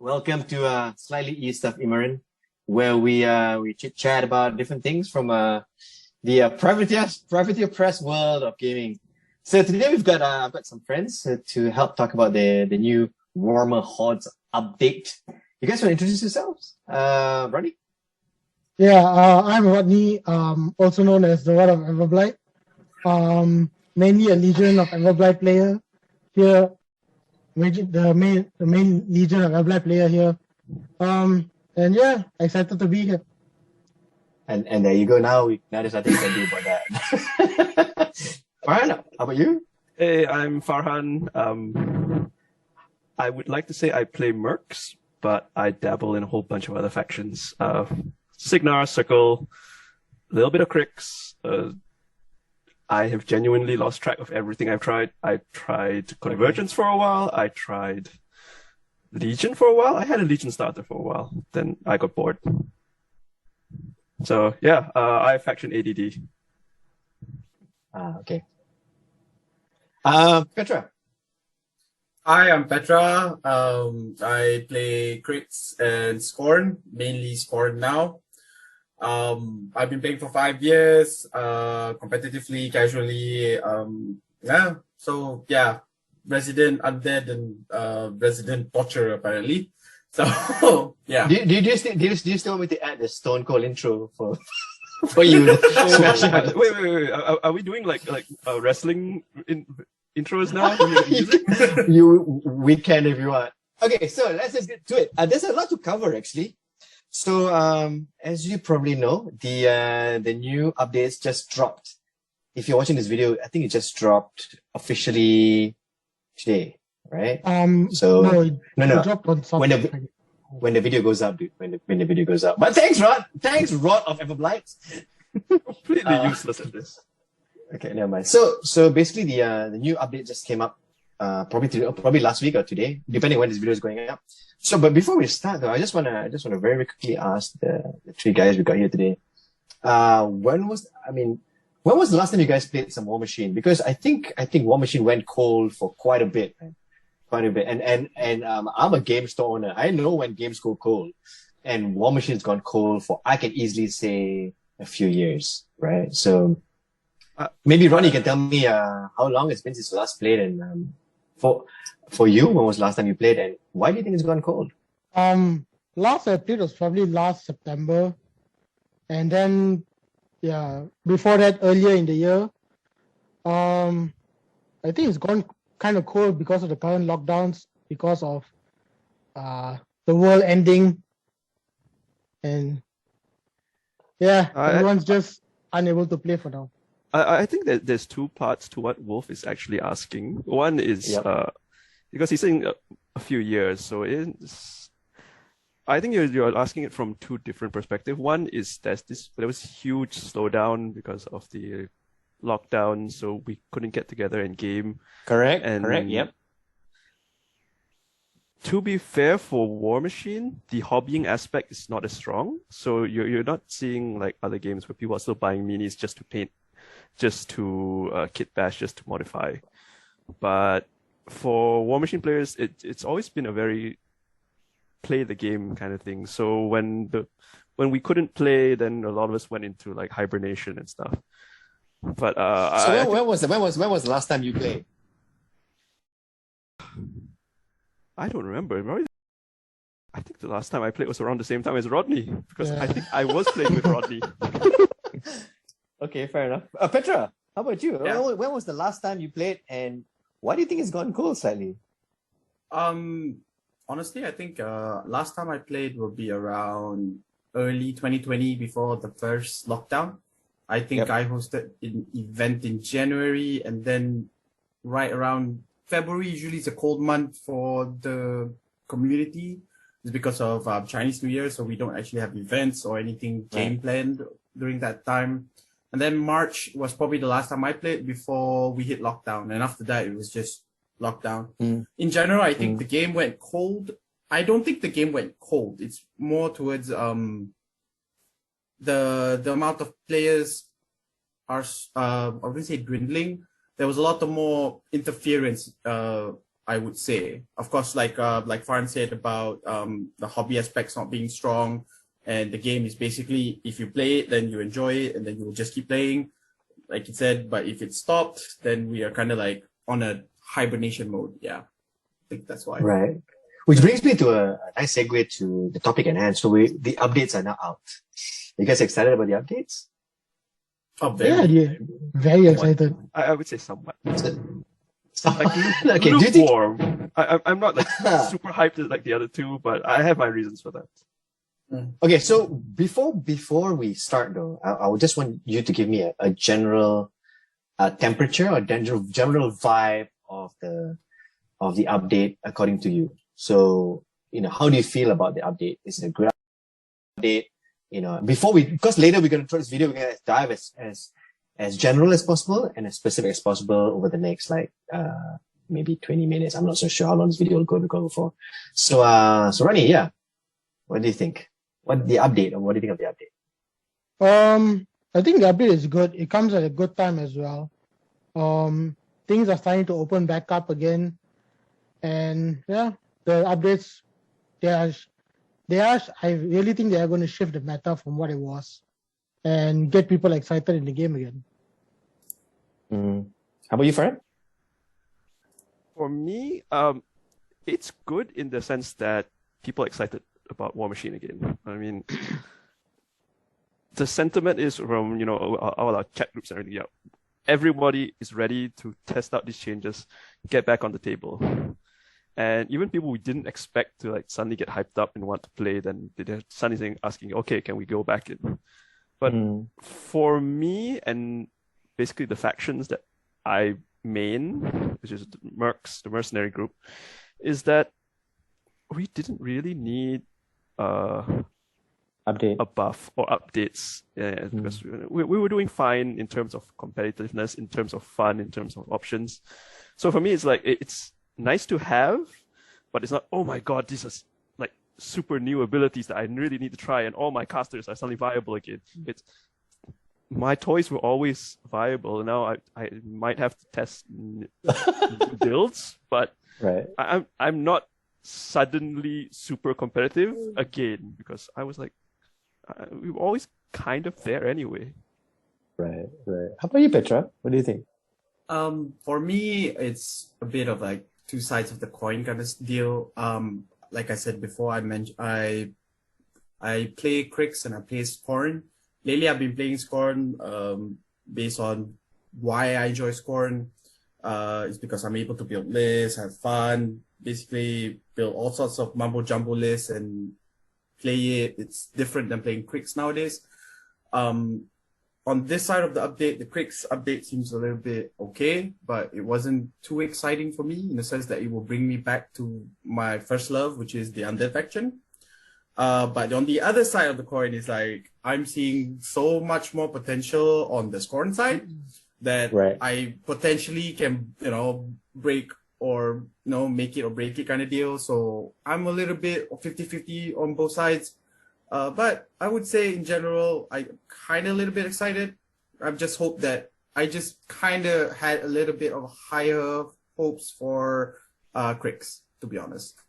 Welcome to Slightly East of Immersion, where we chit chat about different things from the privateer press world of gaming. So today we've got I've got some friends to help talk about the new Warmahordes update. You guys want to introduce yourselves? Rodney? Yeah, I'm Rodney, also known as the Rod of Everblight. Mainly a Legion of Everblight player here. The main Legion of Everblight player here. And yeah, excited to be here. And there you go. Now there's nothing you can do about that. Farhan, how about you? Hey, I'm Farhan. I would like to say I play Mercs, but I dabble in a whole bunch of other factions. Signar, Circle, a little bit of Crix. I have genuinely lost track of everything I've tried. I tried Convergence for a while. I tried Legion for a while. I had a Legion starter for a while. Then I got bored. So yeah, I have faction ADD. Okay. Petra. Hi, I'm Petra. I play Crits and Scorn, mainly Scorn now. I've been playing for 5 years, competitively, casually. So yeah, resident undead and resident torture apparently. So yeah. Do you still want me to add the Stone Cold intro for you? Wait. Are we doing like wrestling intros now? We can if you want. Okay, so let's just get to it. There's a lot to cover actually. So, as you probably know, the new updates just dropped. If you're watching this video, I think it just dropped officially today, right? No. It dropped on Sunday. When the video goes up, dude. When the video goes up. But thanks, Rod. Thanks, Rod of Everblight. Completely useless at this. Okay, never mind. So basically, the new update just came up. Probably last week or today, depending when this video is going up. So, but before we start, though, I just wanna very quickly ask the three guys we got here today. When was the last time you guys played some Warmachine? Because I think Warmachine went cold for quite a bit, man. Quite a bit. And I'm a game store owner. I know when games go cold, and Warmachine's gone cold for, I can easily say, a few years, right? So maybe Ronnie can tell me how long it's been since you last played, and for you, when was the last time you played, and why do you think it's gone cold? Last I played was probably last September, and then before that, earlier in the year. I think it's gone kind of cold because of the current lockdowns, because of the world ending, and everyone's just unable to play for now. I think that there's two parts to what Wolf is actually asking. One is because he's saying a few years, so I think you're asking it from two different perspectives. One is there was huge slowdown because of the lockdown, so we couldn't get together and game. Correct. Yep. To be fair, for Warmachine, the hobbying aspect is not as strong. So you're not seeing like other games where people are still buying minis just to paint, just to kit bash, just to modify. But for Warmachine players, it's always been a very play the game kind of thing. So when we couldn't play, then a lot of us went into like hibernation and stuff. But so when was the last time you played? I don't remember. I think the last time I played was around the same time as Rodney, because I think I was playing with Rodney. Okay, fair enough. Petra, how about you? Yeah. When was the last time you played, and why do you think it's gone cold slightly? Honestly, I think last time I played will be around early 2020, before the first lockdown. I think I hosted an event in January, and then right around February, usually it's a cold month for the community. It's because of Chinese New Year, so we don't actually have events or anything game planned during that time. And then March was probably the last time I played before we hit lockdown. And after that, it was just lockdown. In general, I think the game went cold. I don't think the game went cold. It's more towards the amount of players are I wouldn't say dwindling. There was a lot of more interference I would say. Of course, like Farhan said about the hobby aspects not being strong, and the game is basically if you play it, then you enjoy it, and then you will just keep playing, like you said. But if it stopped, then we are kind of like on a hibernation mode. Yeah, I think that's why. Right. Which brings me to a nice segue to the topic at hand. So the updates are now out. You guys excited about the updates? Oh, very. Yeah, very excited. I would say somewhat. Okay, do you think? Lukewarm. I'm not like super hyped like the other two, but I have my reasons for that. Okay, so before we start though, I would just want you to give me a general temperature or general vibe of the update according to you. So, how do you feel about the update? Is it a good update? Because later we're going to throw this video, we're going to dive as general as possible and as specific as possible over the next maybe 20 minutes. I'm not so sure how long this video will go for. So Ronnie, yeah, what do you think? What do you think of the update? I think the update is good. It comes at a good time as well. Things are starting to open back up again, and yeah, the updates I really think they are going to shift the meta from what it was and get people excited in the game again. How about you, Fred? For me, it's good in the sense that people are excited about Warmachine again. I mean, the sentiment is from all our chat groups and everything. Yeah, everybody is ready to test out these changes, get back on the table. And even people we didn't expect to suddenly get hyped up and want to play, then they're suddenly asking, okay, can we go back in? But for me and basically the factions that I main, which is the Mercs, the mercenary group, is that we didn't really need a buff or updates, because we were doing fine in terms of competitiveness, in terms of fun, in terms of options. So for me, it's it's nice to have, but it's not, oh my god, this is super new abilities that I really need to try and all my casters are suddenly viable again. It's my toys were always viable. Now I might have to test new builds, but right. I'm not suddenly super competitive again, because I was we were always kind of there anyway. Right. How about you, Petra? What do you think? For me, it's a bit of two sides of the coin kind of deal. Like I said before, I play Crix and I play Scorn. Lately, I've been playing Scorn based on why I enjoy Scorn. It's because I'm able to build lists, have fun, basically build all sorts of mumbo jumbo lists and play it. It's different than playing Crix nowadays. On this side of the update, the Crix update seems a little bit okay, but it wasn't too exciting for me in the sense that it will bring me back to my first love, which is the Undead faction. But on the other side of the coin is I'm seeing so much more potential on the Scorn side that I potentially can, break or, make it or break it kind of deal. So I'm a little bit 50-50 on both sides. But I would say in general, I kind of a little bit excited. I just hope that I just kind of had a little bit of higher hopes for Crix, to be honest.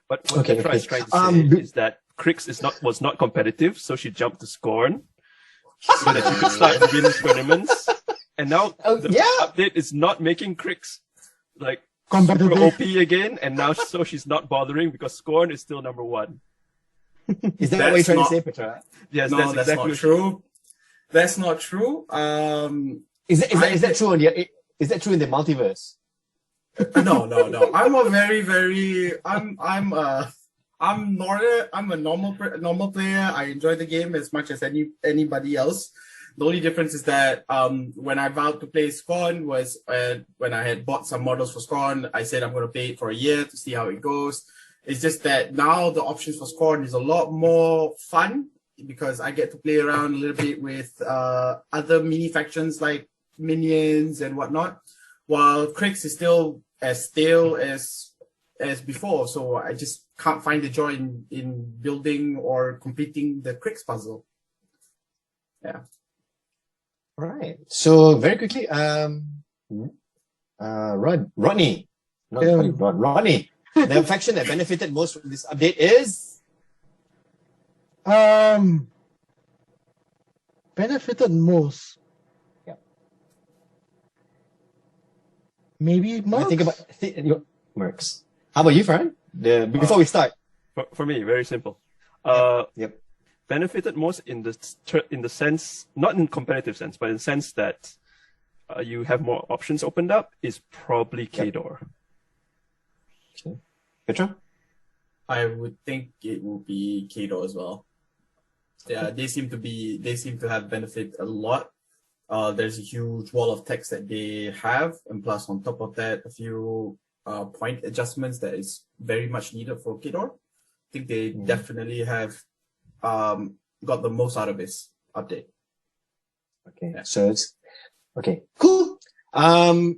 But what Petra is trying to say is that Crix was not competitive, so she jumped to Scorn so that she could start winning tournaments. And now the update is not making Crix super OP again, and now so she's not bothering because Scorn is still number one. Is that what you're trying to say, Petra? Yes, no, that's exactly not true. That's not true. Is that true? Is that true in the multiverse? No. I'm a normal player. I enjoy the game as much as anybody else. The only difference is that when I vowed to play Scorn was when I had bought some models for Scorn. I said I'm going to play it for a year to see how it goes. It's just that now the options for Scorn is a lot more fun because I get to play around a little bit with other mini factions like minions and whatnot, while Crix is still as stale as before. So I just can't find the joy in building or completing the Crix puzzle. Yeah. All right. So very quickly, Rodney, Not Ronnie. The faction that benefited most from this update is benefited most. Yeah. Maybe Mercs? Think about Mercs. How about you, Farhan? Before we start. For me, very simple. Yep. Benefited most in the sense, not in competitive sense, but in the sense that you have more options opened up, is probably Kador. Okay. Petra? I would think it will be Kato as well. Yeah, they seem to have benefit a lot. There's a huge wall of text that they have, and plus on top of that, a few point adjustments that is very much needed for Kador. I think they definitely have got the most out of this update. Okay, Yeah. so it's okay, cool.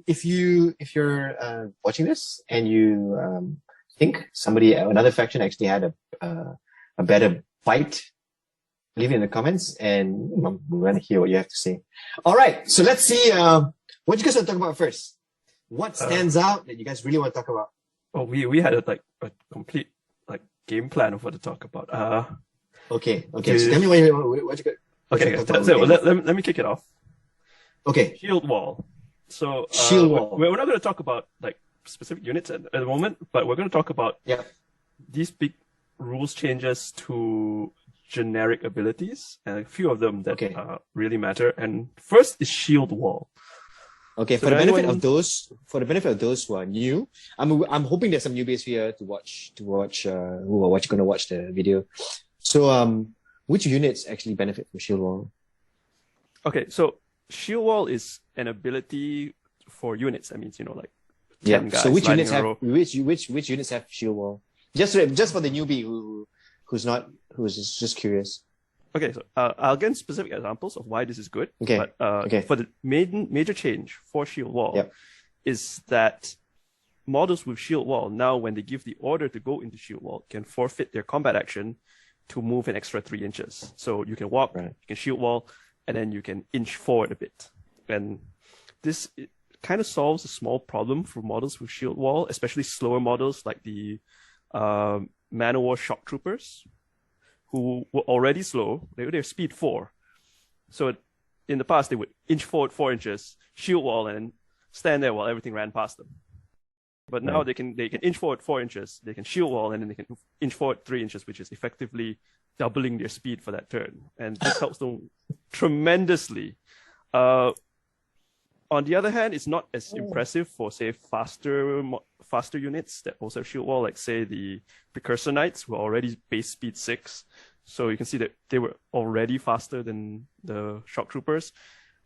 If you're watching this and you think another faction actually had a better fight, leave it in the comments, and we want to hear what you have to say. All right, so let's see what you guys want to talk about first. What stands out that you guys really want to talk about? Oh, we had a complete game plan of what to talk about. Okay. So tell me what you got. Okay. So let me kick it off. Okay. Shield wall. So Shield wall. We're not going to talk about specific units at the moment, but we're going to talk about these big rules changes to generic abilities, and a few of them that really matter. And first is shield wall. Okay, So for the benefit of those who are new, I'm hoping there's some newbies here to watch who are going to watch the video. So which units actually benefit from shield wall? Okay, so shield wall is an ability for units. That means 10 guys. So which units in a have row. which units have shield wall? Just for the newbie who's just curious. Okay, so I'll get specific examples of why this is good. Okay. But for the major change for shield wall is that models with shield wall now, when they give the order to go into shield wall, can forfeit their combat action to move an extra 3 inches. So you can walk, you can shield wall, and then you can inch forward a bit. And this kind of solves a small problem for models with shield wall, especially slower models like the Man-O-War shock troopers, who were already slow. They're speed 4. So in the past, they would inch forward 4 inches, shield wall, and stand there while everything ran past them. But now they can inch forward 4 inches, they can shield wall, and then they can inch forward 3 inches, which is effectively doubling their speed for that turn. And this helps them tremendously. On the other hand, it's not as impressive for, say, faster units that also have shield wall, like, say, the Precursor Knights were already base speed 6. So you can see that they were already faster than the Shock Troopers.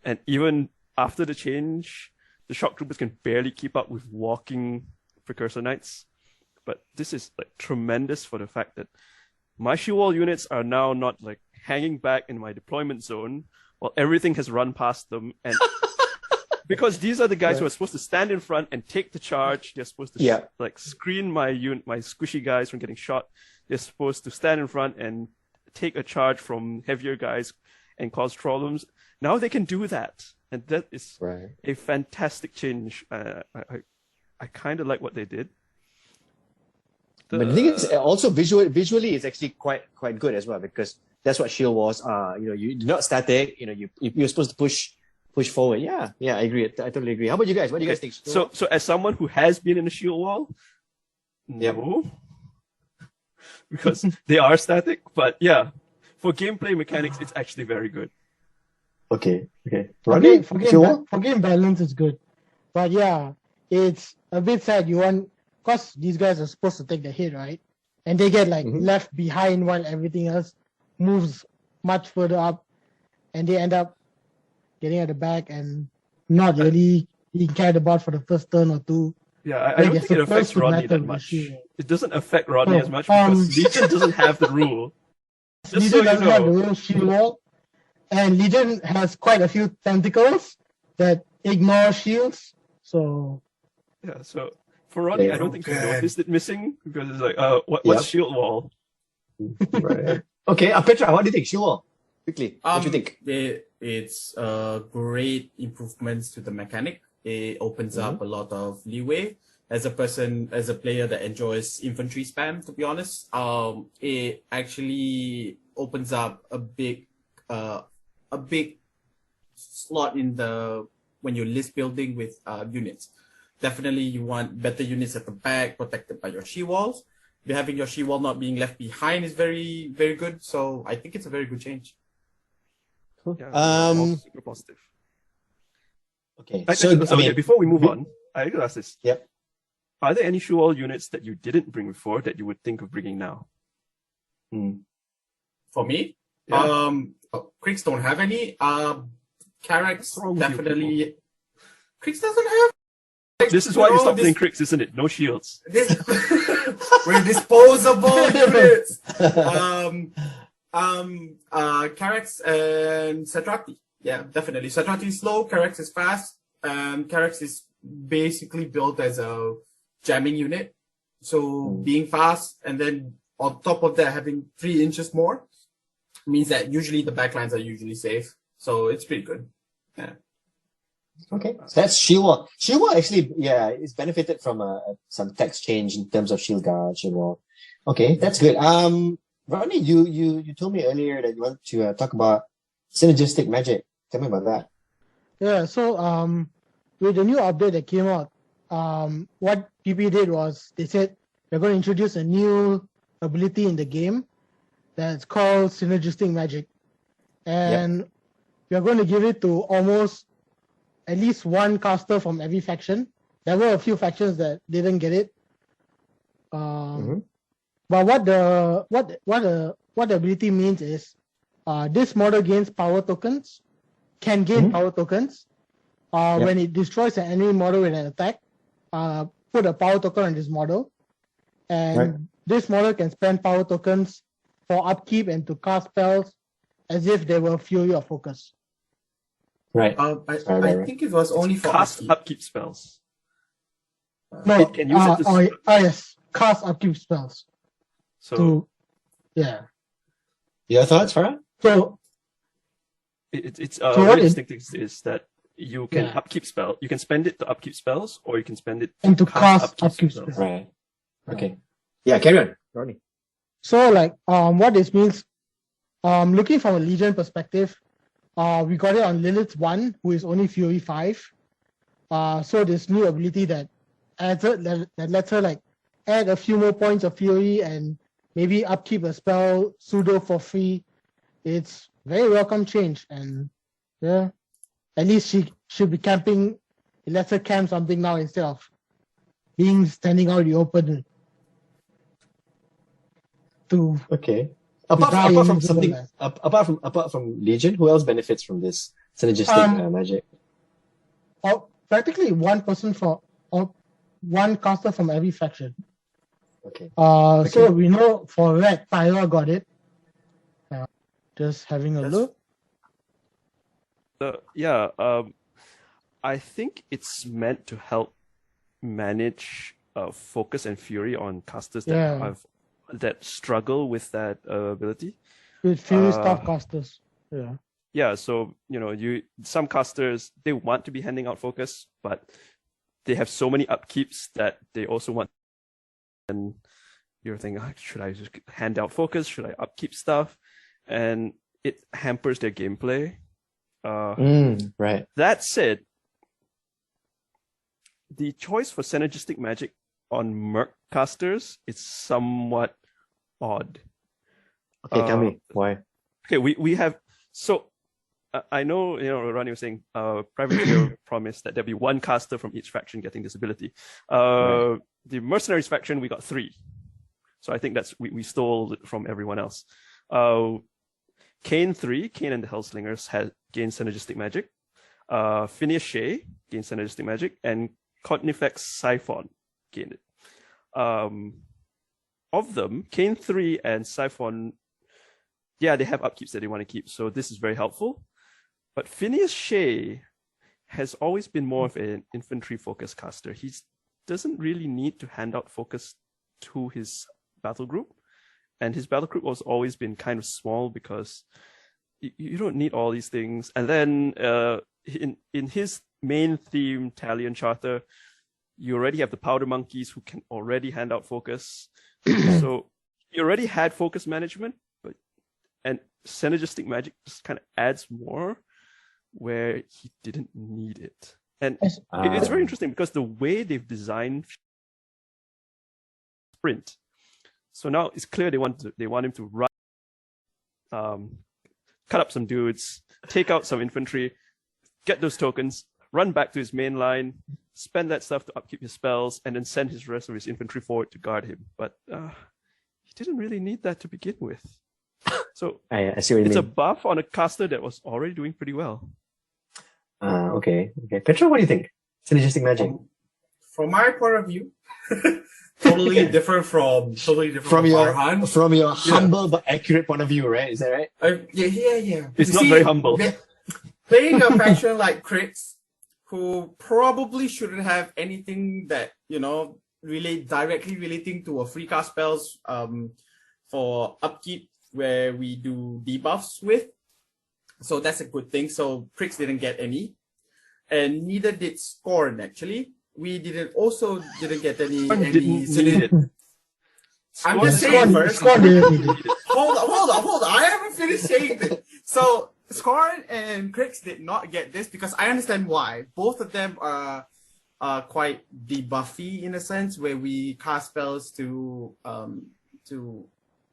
And even after the change, the Shock Troopers can barely keep up with walking Precursor Knights. But this is tremendous for the fact that my shield wall units are now not hanging back in my deployment zone while everything has run past them. And because these are the guys who are supposed to stand in front and take the charge. They're supposed to screen my squishy guys from getting shot. They're supposed to stand in front and take a charge from heavier guys and cause problems. Now they can do that, and that is a fantastic change. I kind of like what they did. But the thing is, also visually, it's actually quite good as well, because that's what shield walls are. You're not static. You're supposed to push forward. Yeah, I agree. I totally agree. How about you guys? What do you guys think? So as someone who has been in a shield wall, no, because they are static. But yeah, for gameplay mechanics, it's actually very good. Okay. For game balance, it's good. But yeah, it's a bit sad. Because these guys are supposed to take the hit, right? And they get left behind while everything else moves much further up, and they end up getting at the back and not really being cared about for the first turn or two. Yeah, I don't think it affects Rodney that much. It doesn't affect Rodney as much because Legion doesn't have the rule. Legion doesn't have the rule shield wall, and Legion has quite a few tentacles that ignore shields. So yeah, so for Rodney, I don't think he noticed it missing because it's what's shield wall? Right. Okay, Petra, what do you think? Shield wall. Quickly, what do you think? It's great improvements to the mechanic. It opens up a lot of leeway. as a player that enjoys infantry spam, to be honest, it actually opens up a big slot when you're list building with units. Definitely, you want better units at the back, protected by your shield walls. Having your shield wall not being left behind is very, very good. So I think it's a very good change. Yeah, all super positive. Okay. Before we move on, I need to ask this. Yep. Are there any shield wall units that you didn't bring before that you would think of bringing now? For me, Yeah. Kriegs don't have any. Karax wrong with you definitely. Kriegs doesn't have. This is why you stopped playing Kriegs, isn't it? No shields. We're disposable units. Karax and Satrati. Yeah, definitely. Satrati is slow. Karax is fast. Karax is basically built as a jamming unit. So being fast and then on top of that having 3 inches more means that usually the backlines are usually safe. So it's pretty good. Yeah. Okay, so that's shield wall. Shield wall actually, it's benefited from some text change in terms of shield guard, shield wall. Okay, that's good. Rodney, you told me earlier that you want to talk about synergistic magic. Tell me about that. Yeah, so with the new update that came out, what PP did was they said they're going to introduce a new ability in the game that's called Synergistic Magic. And we're going to give it to almost at least one caster from every faction. There were a few factions that didn't get it. But what the ability means is this model gains power tokens, can gain power tokens. When it destroys an enemy model with an attack, put a power token on this model. And this model can spend power tokens for upkeep and to cast spells as if they were Fury or Focus. Right. I think it was only for cast upkeep spells. No, it can use it to yes, cast upkeep spells. So your thoughts, Farah? So it's what very distinct is that you can upkeep spell. You can spend it to upkeep spells, or you can spend it to cast upkeep spells. spells. Right. Okay. Yeah, carry on, Rodney. So what this means, looking from a Legion perspective, we got it on Lilith 1, who is only Fury 5. So this new ability that lets her add a few more points of Fury and maybe upkeep a spell pseudo for free. It's very welcome change, and at least she should be camping. It lets her camp something now instead of standing out in the open. Apart from Legion, who else benefits from this synergistic magic? Practically one caster from every faction. Okay. So we know for Red, Tyra got it. Just having a look. I think it's meant to help manage focus and fury on casters that struggle with that ability. With Fury staff casters. Yeah, so some casters, they want to be handing out focus, but they have so many upkeeps that they also want, and you're thinking, should I just hand out focus? Should I upkeep stuff? And it hampers their gameplay. Right. That said, the choice for synergistic magic on Merc casters is somewhat odd. Okay, tell me why. Okay, we have I know Ronnie was saying Privateer promised that there'll be one caster from each faction getting this ability. The Mercenaries faction, we got 3. So I think we stole it from everyone else. Kane and the Hellslingers gained synergistic magic. Phineas Shea gained synergistic magic, and Codnifex Siphon gained it. Of them, Kane 3 and Siphon, they have upkeeps that they want to keep, so this is very helpful. But Phineas Shea has always been more of an infantry focus caster. He doesn't really need to hand out focus to his battle group, and his battle group has always been kind of small because you don't need all these things. And then in his main theme, Talion Charter, You already have the powder monkeys who can already hand out focus. So you already had focus management, and synergistic magic just kind of adds more where he didn't need it. And it's very interesting because the way they've designed sprint. So now it's clear they want him to run, cut up some dudes, take out some infantry, get those tokens, run back to his main line, spend that stuff to upkeep his spells, and then send his rest of his infantry forward to guard him. But he didn't really need that to begin with. So I see what you it's mean. a buff on a caster that was already doing pretty well. Okay. Petra, what do you think? Synergistic magic. From my point of view, totally different from your Farhan. humble but accurate point of view, right? Is that right? Yeah. It's not very humble. Playing a faction like Crits, who probably shouldn't have anything that, directly relating to a free cast spells for upkeep where we do debuffs with. So that's a good thing. So Crits didn't get any. And neither did Scorn, actually. We didn't get any synergy. I'm just saying first. Hold on. I haven't finished saying this. So Scorn and Crix did not get this because I understand why. Both of them are quite debuffy in a sense, where we cast spells to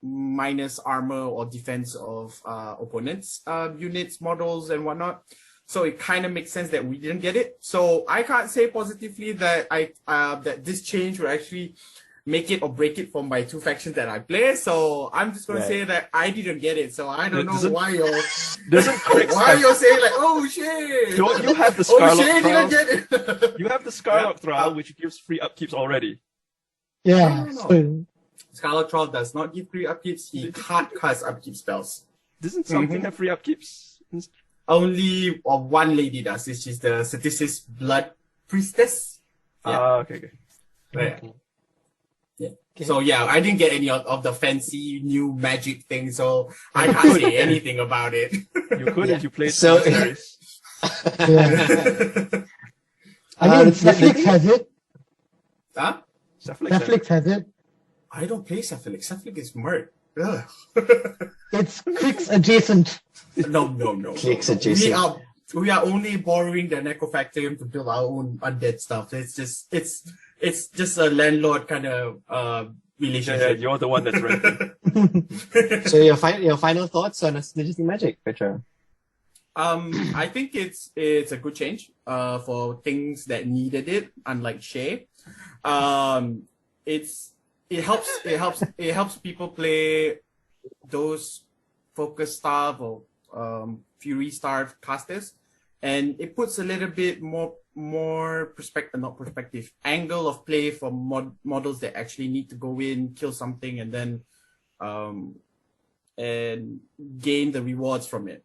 minus armor or defense of opponents, units, models, and whatnot. So it kind of makes sense that we didn't get it. So I can't say positively that that this change will actually make it or break it for my two factions that I play. So I'm just gonna say that I didn't get it. So I don't know why you're saying like, oh shit. Don't you have the Scarlet didn't get it. You have the Scarlet Thrall, which gives free upkeeps already. Yeah. No. Scarlet Troll does not give free upkeeps. He can't cast upkeep spells. Doesn't something have free upkeeps? Only one lady does. She's the Statistic Blood Priestess. Okay. Yeah. Okay. So yeah, I didn't get any of the fancy new magic thing, so I can't say anything about it. You could if you played So- series. I mean, Netflix has it. Huh? Netflix has it. I don't play Cephalic. Cephalic is murk. Ugh. It's Crix adjacent. No. Clicks adjacent. We are only borrowing the Necrofactorium to build our own undead stuff. It's just a landlord kind of relationship. Yeah, you're the one that's renting. So your final thoughts on synergistic magic, Petra? I think it's a good change for things that needed it, unlike Shay. It helps people play those focus starve or fury starve casters, and it puts a little bit more angle of play for models that actually need to go in, kill something, and then and gain the rewards from it.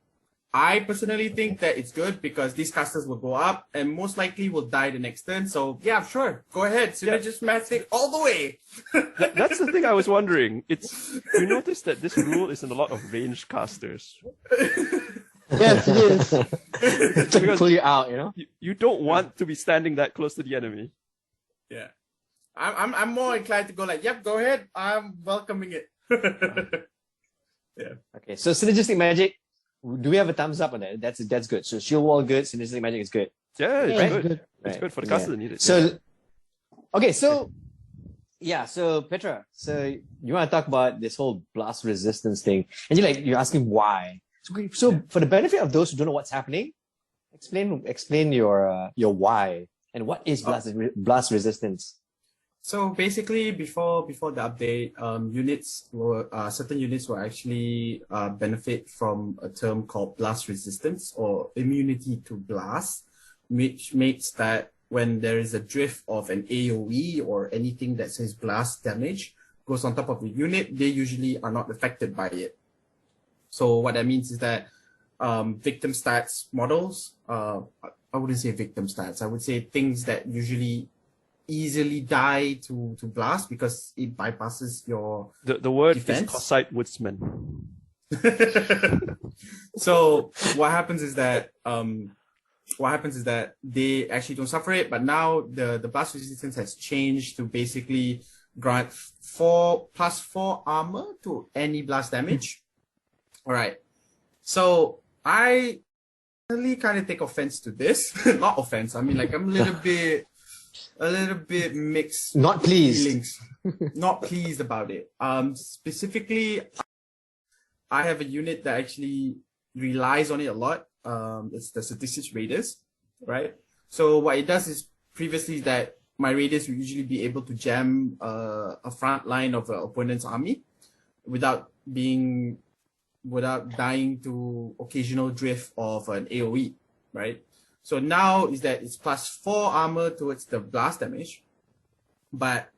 I personally think that it's good because these casters will go up and most likely will die the next turn. So yeah, sure, go ahead, synergistic all the way. That's the thing I was wondering. You notice that this rule is in a lot of ranged casters. Yes, it is. To pull you out, You don't want to be standing that close to the enemy. Yeah, I'm more inclined to go like, yep, go ahead. I'm welcoming it. Yeah. Okay, so synergistic magic. Do we have a thumbs up on that? That's good. So shield wall good, synergistic magic is good. Yeah, it's Yeah, good. good. It's good for the casters that need it. So, okay, so Petra, so you want to talk about this whole blast resistance thing, and you're asking why. So for the benefit of those who don't know what's happening, explain your why and what is blast resistance. So basically, before the update, certain units will actually benefit from a term called blast resistance or immunity to blast, which makes that when there is a drift of an AOE or anything that says blast damage goes on top of the unit, they usually are not affected by it. So what that means is that victim stats models, I wouldn't say victim stats, I would say things that usually easily die to blast because it bypasses your the word defense. is Cossite Woodsman. So what happens is that what happens is that they actually don't suffer it, but now the blast resistance has changed to basically grant 4+4 armor to any blast damage. All right. So I really kind of take offense to this. Not offense. I mean, like, I'm a little bit mixed. Not pleased. Feelings. Not pleased about it. Specifically, I have a unit that actually relies on it a lot. It's the Synergistic Raiders, right? So what it does is previously that my Raiders will usually be able to jam a front line of an opponent's army without dying to occasional drift of an AoE, right? So now is that it's +4 armor towards the blast damage, but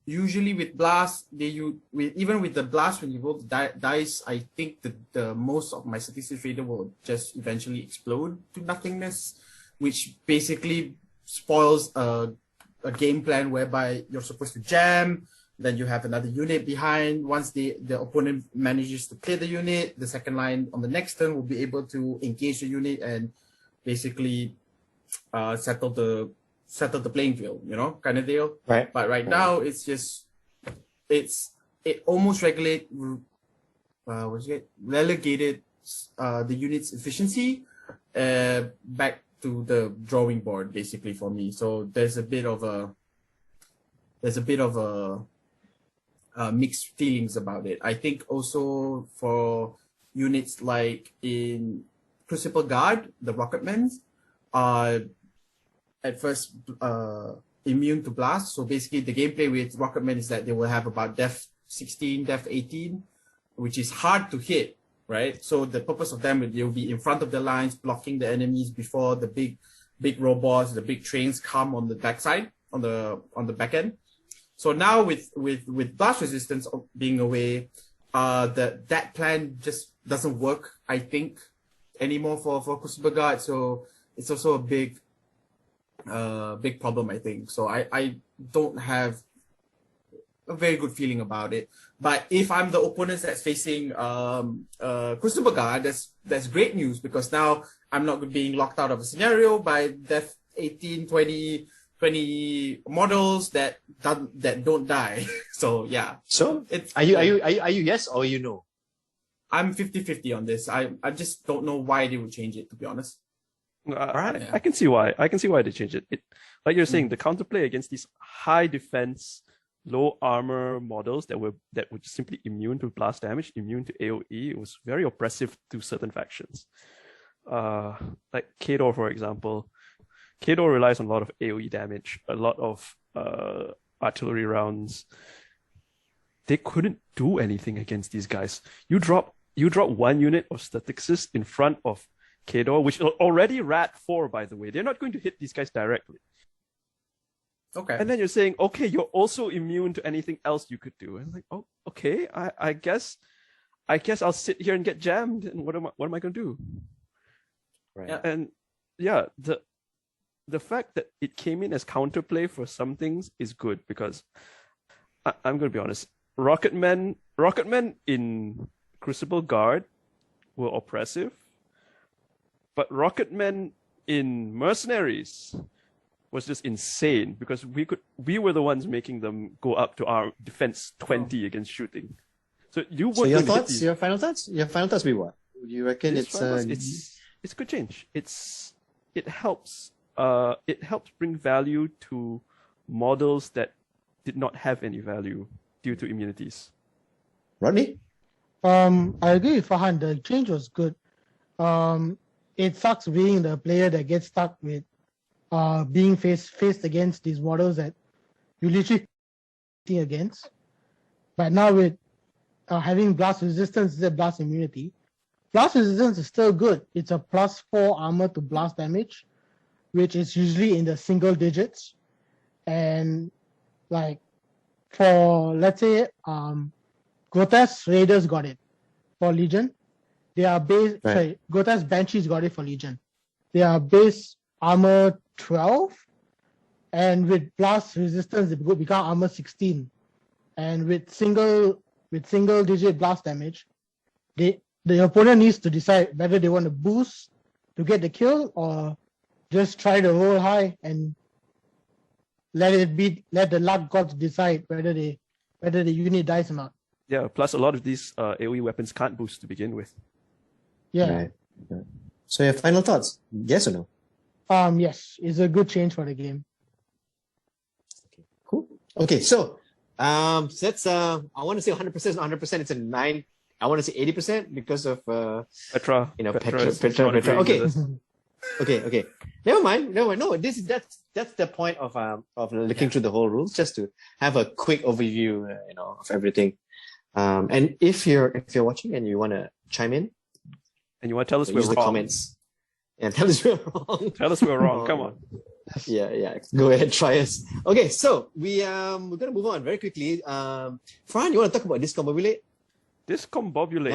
usually with blast, even with the blast, when you roll the dice, I think the most of my Synergistic Raider will just eventually explode to nothingness, which basically spoils a game plan whereby you're supposed to jam, then you have another unit behind. Once the opponent manages to clear the unit, the second line on the next turn will be able to engage the unit and basically settle the playing field, kind of deal. Right. But right now it almost relegated the unit's efficiency back to the drawing board, basically, for me. So there's a bit of a mixed feelings about it. I think also for units like in Crucible Guard, the Rocketmen are at first immune to blast. So basically the gameplay with Rocketmen is that they will have about def 16, def 18, which is hard to hit, right? So the purpose of them, they'll be in front of the lines, blocking the enemies before the big robots, the big trains come on the backside, on the back end. So now with blast resistance being away, that plan just doesn't work, I think, anymore for Crucible Guard. So it's also a big problem, I think. So I don't have a very good feeling about it. But if I'm the opponents that's facing Crucible Guard, that's great news, because now I'm not being locked out of a scenario by def 18, 20 models that don't die. So yeah. So are you yes or you no? I'm 50-50 on this. I just don't know why they would change it, to be honest. I can see why. I can see why they changed it. Like you're saying, the counterplay against these high defense, low armor models that were simply immune to blast damage, immune to AoE, it was very oppressive to certain factions. Like Khador, for example. Khador relies on a lot of AoE damage, a lot of artillery rounds. They couldn't do anything against these guys. You drop one unit of Statixis in front of Khador, which is already Rat 4, by the way. They're not going to hit these guys directly. Okay. And then you're saying, okay, you're also immune to anything else you could do. And I'm like, oh, okay, I guess I'll sit here and get jammed. And what am I going to do? Right. Yeah. And yeah, the fact that it came in as counterplay for some things is good, because I'm going to be honest. Rocketmen in Crucible Guard were oppressive, but Rocketmen in Mercenaries was just insane, because we were the ones making them go up to our defense 20 against shooting. So your final thoughts be what? Do you reckon it's a good change? It helps bring value to models that did not have any value due to immunities. Rodney? I agree with Farhan. The change was good. It sucks being the player that gets stuck with being faced against these models that you literally against. But now with having blast resistance instead of blast immunity, blast resistance is still good. It's a +4 armor to blast damage, which is usually in the single digits. And like for, let's say, Grotesque Raiders got it for Legion. They are base, right. Sorry, Grotesque Banshees got it for Legion. They are base armor 12, and with blast resistance, they become armor 16. And with single digit blast damage, the opponent needs to decide whether they want to boost to get the kill or just try to roll high and let the luck gods decide whether the unit dies or not. Yeah, plus a lot of these AoE weapons can't boost to begin with. Yeah. Right. So your final thoughts? Yes or no? Yes, it's a good change for the game. Okay, cool. Okay, so that's I want to say 100% is not 100%. It's a 9. I want to say 80% because of Petra. Petra. Okay. Okay. Never mind. No, that's the point of looking through the whole rules, just to have a quick overview, of everything. And if you're watching and you want to chime in, and you want to tell us we're use the wrong, comments and tell us we're wrong. Tell us we're wrong. Come on. Yeah. Go ahead, try us. Okay, so we're gonna move on very quickly. Fran, you want to talk about Discombobulate? Discombobulate.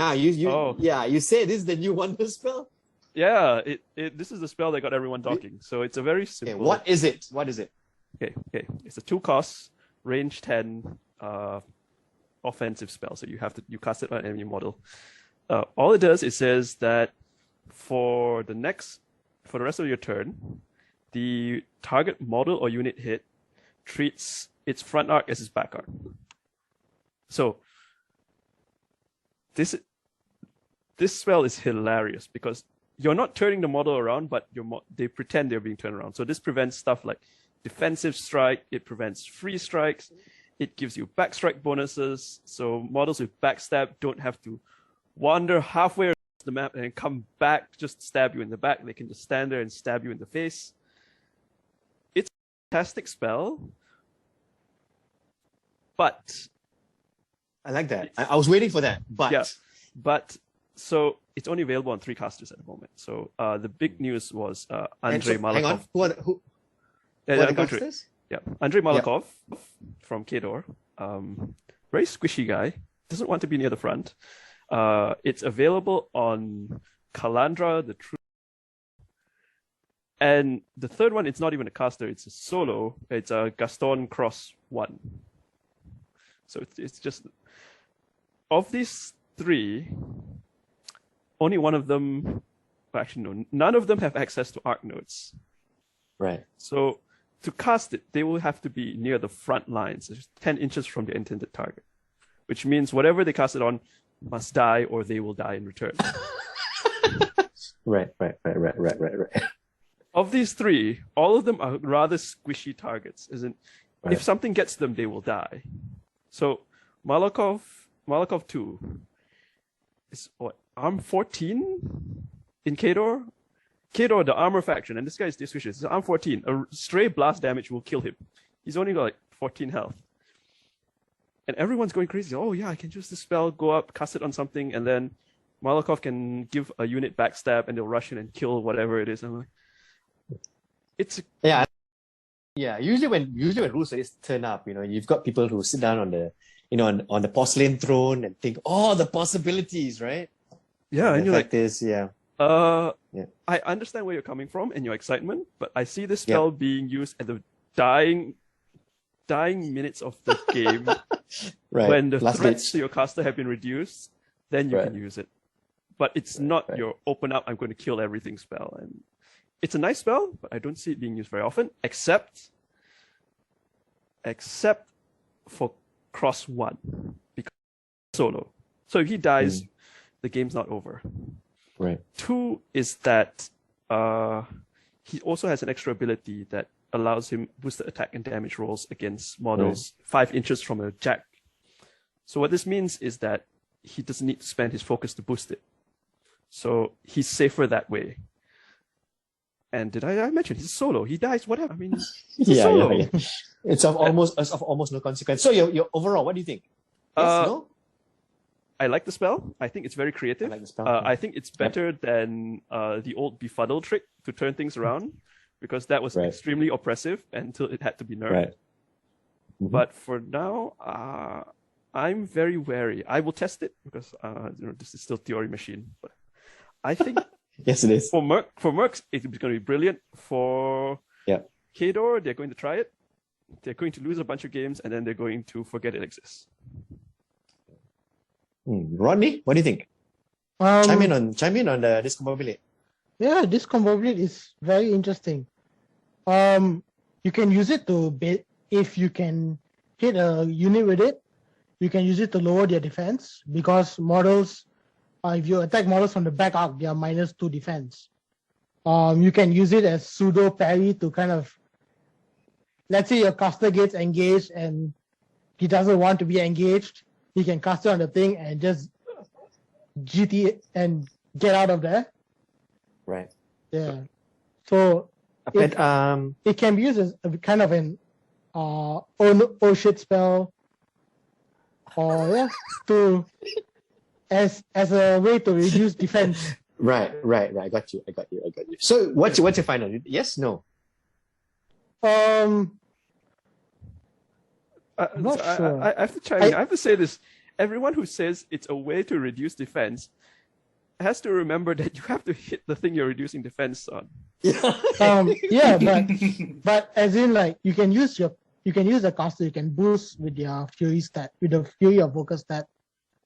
Yeah, you say this is the new wonder spell. Yeah, this is the spell that got everyone talking. So it's a very simple. Okay, what is it? Okay. It's a 2-cost, range 10, offensive spell. So you cast it on an enemy model. All it does, it says that for the rest of your turn, the target model or unit hit treats its front arc as its back arc. So this spell is hilarious because you're not turning the model around, but they pretend they're being turned around. So this prevents stuff like defensive strike. It prevents free strikes. It gives you backstrike bonuses. So models with backstab don't have to wander halfway across the map and come back, just stab you in the back. They can just stand there and stab you in the face. It's a fantastic spell, but I like that. I was waiting for that, but yeah, but so it's only available on 3 casters at the moment. So the big news was Andrei Malakov. Hang on, who Yeah, are the casters? Yeah, Andrei Malakov from Khador. Very squishy guy. Doesn't want to be near the front. It's available on Kalandra, the True. And the third one, it's not even a caster. It's a solo. It's a Gaston Cross 1. So it's just... Of these 3, only one of them... Actually, no. None of them have access to arc nodes. Right. So to cast it, they will have to be near the front lines, 10 inches from the intended target, which means whatever they cast it on must die or they will die in return. Right. Of these 3, all of them are rather squishy targets. Right. If something gets them, they will die. So Malakov 2 is what, arm 14 in Khador? Khador, the armor faction, and this guy is disvicious. He's arm 14. A stray blast damage will kill him. He's only got like 14 health. And everyone's going crazy. Oh yeah, I can use this spell, go up, cast it on something, and then Malakov can give a unit backstab and they'll rush in and kill whatever it is. I'm like, yeah. Usually when rules like this turn up, you've got people who sit down on the on the porcelain throne and think, oh, the possibilities, right? Yeah, and you're like this, yeah. I understand where you're coming from and your excitement, but I see this spell being used at the dying minutes of the game. Right. When the Last threats bits. to your caster have been reduced, then you Right. can use it. But it's not your open up, I'm going to kill everything spell. And it's a nice spell, but I don't see it being used very often, except for cross 1, because solo. So if he dies, the game's not over. Right. 2 is that he also has an extra ability that allows him boosted attack and damage rolls against models 5 inches from a jack. So what this means is that he doesn't need to spend his focus to boost it. So he's safer that way. And did I mention he's solo? He dies, whatever. I mean, he's solo. Yeah. It's of almost no consequence. So your overall, what do you think? Yes, no? I like the spell. I think it's very creative. I like the spell. I think it's better than the old befuddle trick to turn things around, because that was extremely oppressive until it had to be nerfed. Right. Mm-hmm. But for now, I'm very wary. I will test it because this is still theory machine. But I think yes, it is. For Mercs, it's going to be brilliant. For Khador, they're going to try it. They're going to lose a bunch of games, and then they're going to forget it exists. Rodney, what do you think? Chime in on the Discombobulate. Yeah, Discombobulate is very interesting. You can use it if you can hit a unit with it, you can use it to lower their defense because models, if you attack models from the back arc, they are -2 defense. You can use it as pseudo parry to kind of, let's say your caster gets engaged and he doesn't want to be engaged, he can cast it on the thing and just GT and get out of there. Right. Yeah. So But it can be used as a kind of an oh shit spell, or as a way to reduce defense. right. I got you. So what's your final? Yes, no. Not sure. I have to chime in. I have to say this. Everyone who says it's a way to reduce defense has to remember that you have to hit the thing you're reducing defense on. But as in like you can use the caster, you can boost with your fury stat, with the fury of focus stat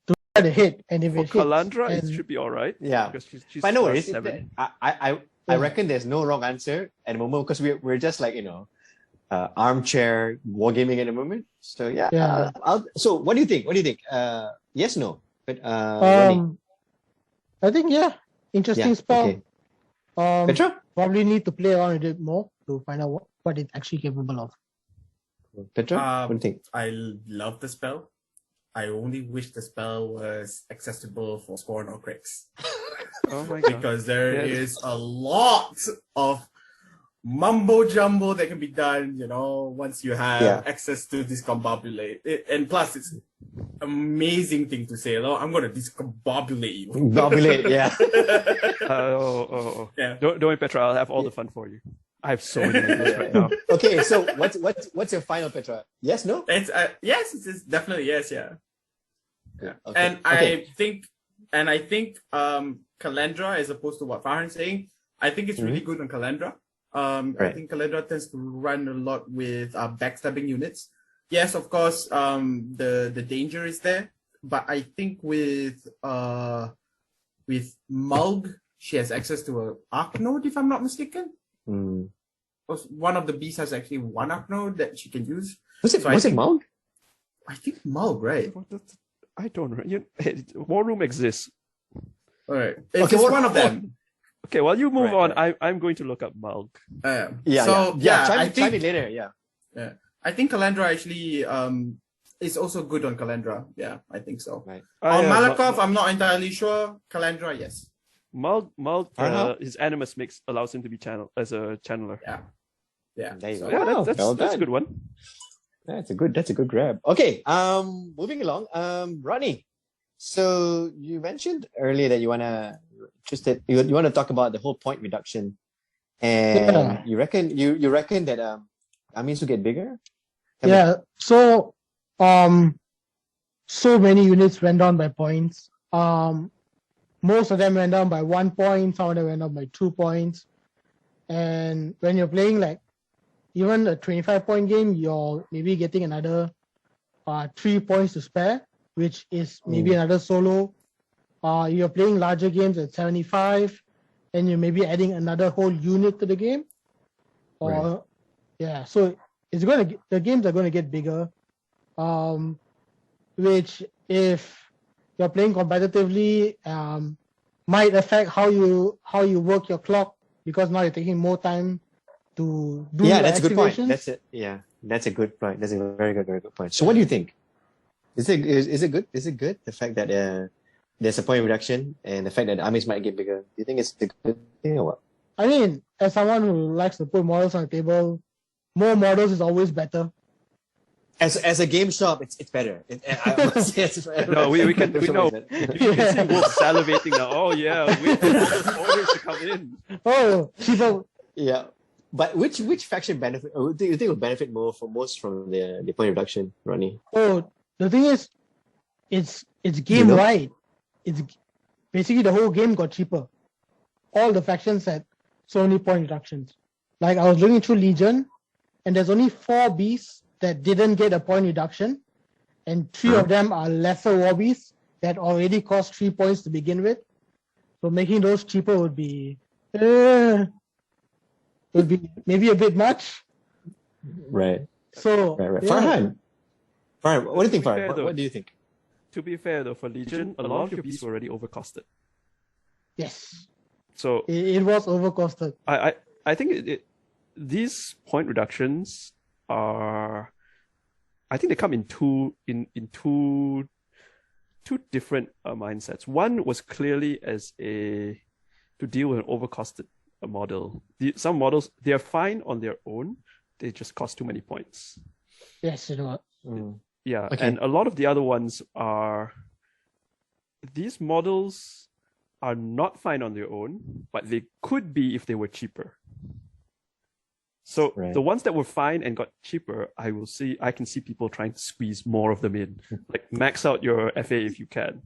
to try to hit, and if For it hits, Kalandra, it should be alright. Yeah. Because she's But no plus worries. 7. I reckon there's no wrong answer at the moment because we're just like armchair wargaming at the moment. So yeah. So what do you think? Yes, no. But Ronnie? I think interesting spell. Okay. Petra? Probably need to play around with it more to find out what it's actually capable of. Petra, what do you think? I love the spell. I only wish the spell was accessible for Scorn or Crix. Oh my god. Because there is a lot of mumbo jumbo that can be done, once you have access to Discombobulate. And plus, it's amazing thing to say. I'm going to Discombobulate you. Bobulate, yeah. Yeah. Don't worry, Petra. I'll have all the fun for you. I have so many ideas right now. Okay, so what's your final, Petra? Yes, no? It's yes, it's definitely yes, yeah. Okay. And okay. I think Kalandra, as opposed to what Farhan's saying, I think it's really good on Kalandra. I think Kalandra tends to run a lot with backstabbing units. Yes, of course, the danger is there, but I think with Mulg, she has access to an arc node, if I'm not mistaken. One of the beasts has actually one arc node that she can use. Was it Mulg? I think Mulg, right? I don't know. War Room exists. All right, it's one of them. Okay, while you move on, I'm going to look up Mulg. Chime in later. Yeah, I think Kalandra actually is also good on Kalandra. Yeah, I think so. Right. On Malakoff, I'm not entirely sure. Kalandra, yes. Mulg, his animus allows him to be as a channeler. Yeah. There you go. Yeah, that's a good one. That's a good grab. Okay, moving along. Ronnie, so you mentioned earlier that you wanna talk about the whole point reduction, and you reckon that armies will get bigger? So many units went down by points. Most of them went down by 1 point, some of them went down by 2 points. And when you're playing like even a 25-point game, you're maybe getting another 3 points to spare, which is maybe another solo. You're playing larger games at 75, and you're maybe adding another whole unit to the game. So the games are going to get bigger, which if you're playing competitively, might affect how you work your clock, because now you're taking more time to do that's a good point. activations. That's a good point. That's a very good point. So what do you think? Is it good? Is it good, the fact that there's a point reduction and the fact that the armies might get bigger? Do you think it's a good thing or what? I mean, as someone who likes to put models on the table, more models is always better. As a game shop, it's better. No, we can know. You can see Wolf salivating now. Oh yeah, wait for orders to come in. Oh, people. Yeah, but which faction benefit? Do you think will benefit most from the point reduction, Ronnie? Oh, the thing is, it's game wide. It's basically the whole game got cheaper. All the factions had so many point reductions. Like I was looking through Legion, and there's only 4 beasts that didn't get a point reduction, and 3 of them are lesser war beasts that already cost 3 points to begin with. So making those cheaper would be would be maybe a bit much. Right. So Right. yeah. Farhan, what do you think, To be Farhan? fair, though- What do you think? To be fair though, for Legion, a lot of your beasts were already overcosted. Yes, So it was overcosted. I think these point reductions are, I think they come in two different mindsets. One was clearly to deal with an overcosted model. Some models, they are fine on their own, they just cost too many points. Yes, it was. Yeah, Okay. and a lot of the other ones are, these models are not fine on their own, but they could be if they were cheaper. So Right. the ones that were fine and got cheaper, I can see people trying to squeeze more of them in, like max out your FA if you can.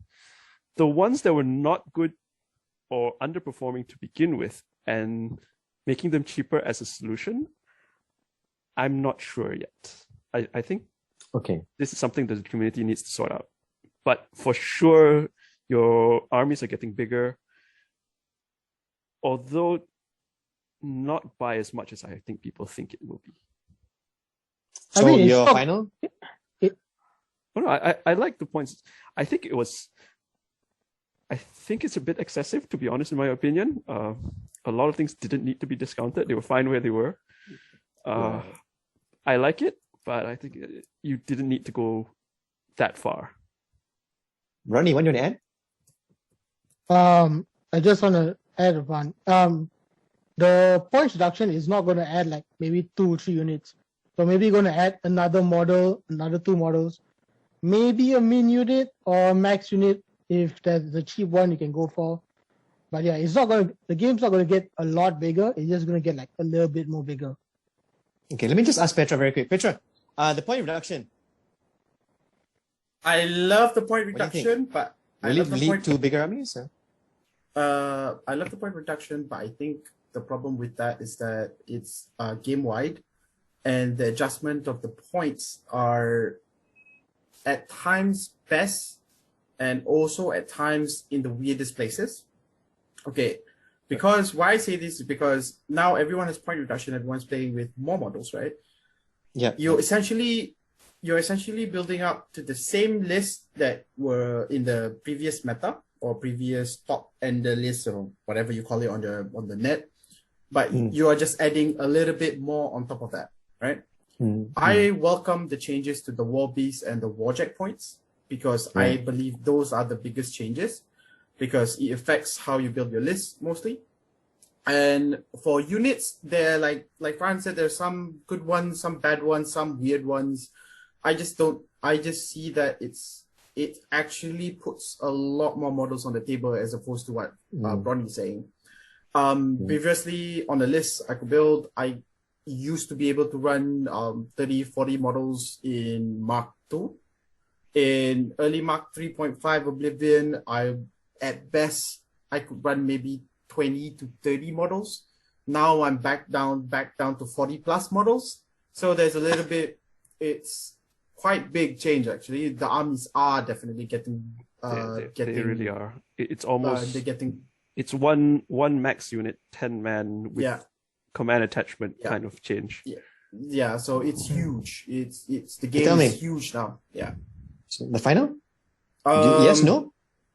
The ones that were not good or underperforming to begin with and making them cheaper as a solution, I'm not sure yet. I think Okay. this is something that the community needs to sort out. But for sure, your armies are getting bigger, although not by as much as I think people think it will be. I So mean, it's your not- final? Oh, no, I like the points. I think it's a bit excessive, to be honest, in my opinion. A lot of things didn't need to be discounted. They were fine where they were. I like it, but I think you didn't need to go that far. Ronnie, what do you want to add? I just want to add one. The points reduction is not going to add like maybe 2 or 3 units. So maybe going to add another model, another 2 models, maybe a min unit or a max unit if there's a cheap one you can go for. But yeah, the game's not going to get a lot bigger. It's just going to get like a little bit more bigger. Okay, let me just ask Petra very quick. Petra, the point reduction, I love the point What do you think? reduction, but I will it love the lead point. to bigger armies? I love the point reduction, but I think the problem with that is that it's game wide, and the adjustment of the points are at times best, and also at times in the weirdest places. Okay, because why I say this is because now everyone has point reduction. Everyone's playing with more models, right? Yeah. You're essentially building up to the same list that were in the previous meta or previous top ender list or whatever you call it on the net, but you are just adding a little bit more on top of that, right? I welcome the changes to the War Beast and the Warjack points because I believe those are the biggest changes because it affects how you build your list mostly. And for units, they're like Fran said, there's some good ones, some bad ones, some weird ones. I just see that it actually puts a lot more models on the table as opposed to what Bronny's saying. Previously on the list I used to be able to run 30, 40 models in Mark 2. In early Mark 3.5 Oblivion, at best I could run maybe 20 to 30 models. Now I'm back down to 40 plus models. So there's a little bit, it's quite big change actually. The armies are definitely getting they really are. It's almost they're getting it's one max unit, 10 man with command attachment kind of change. Yeah, so it's huge. It's the Tell game me. is huge now. Yeah. So the final? Yes, no?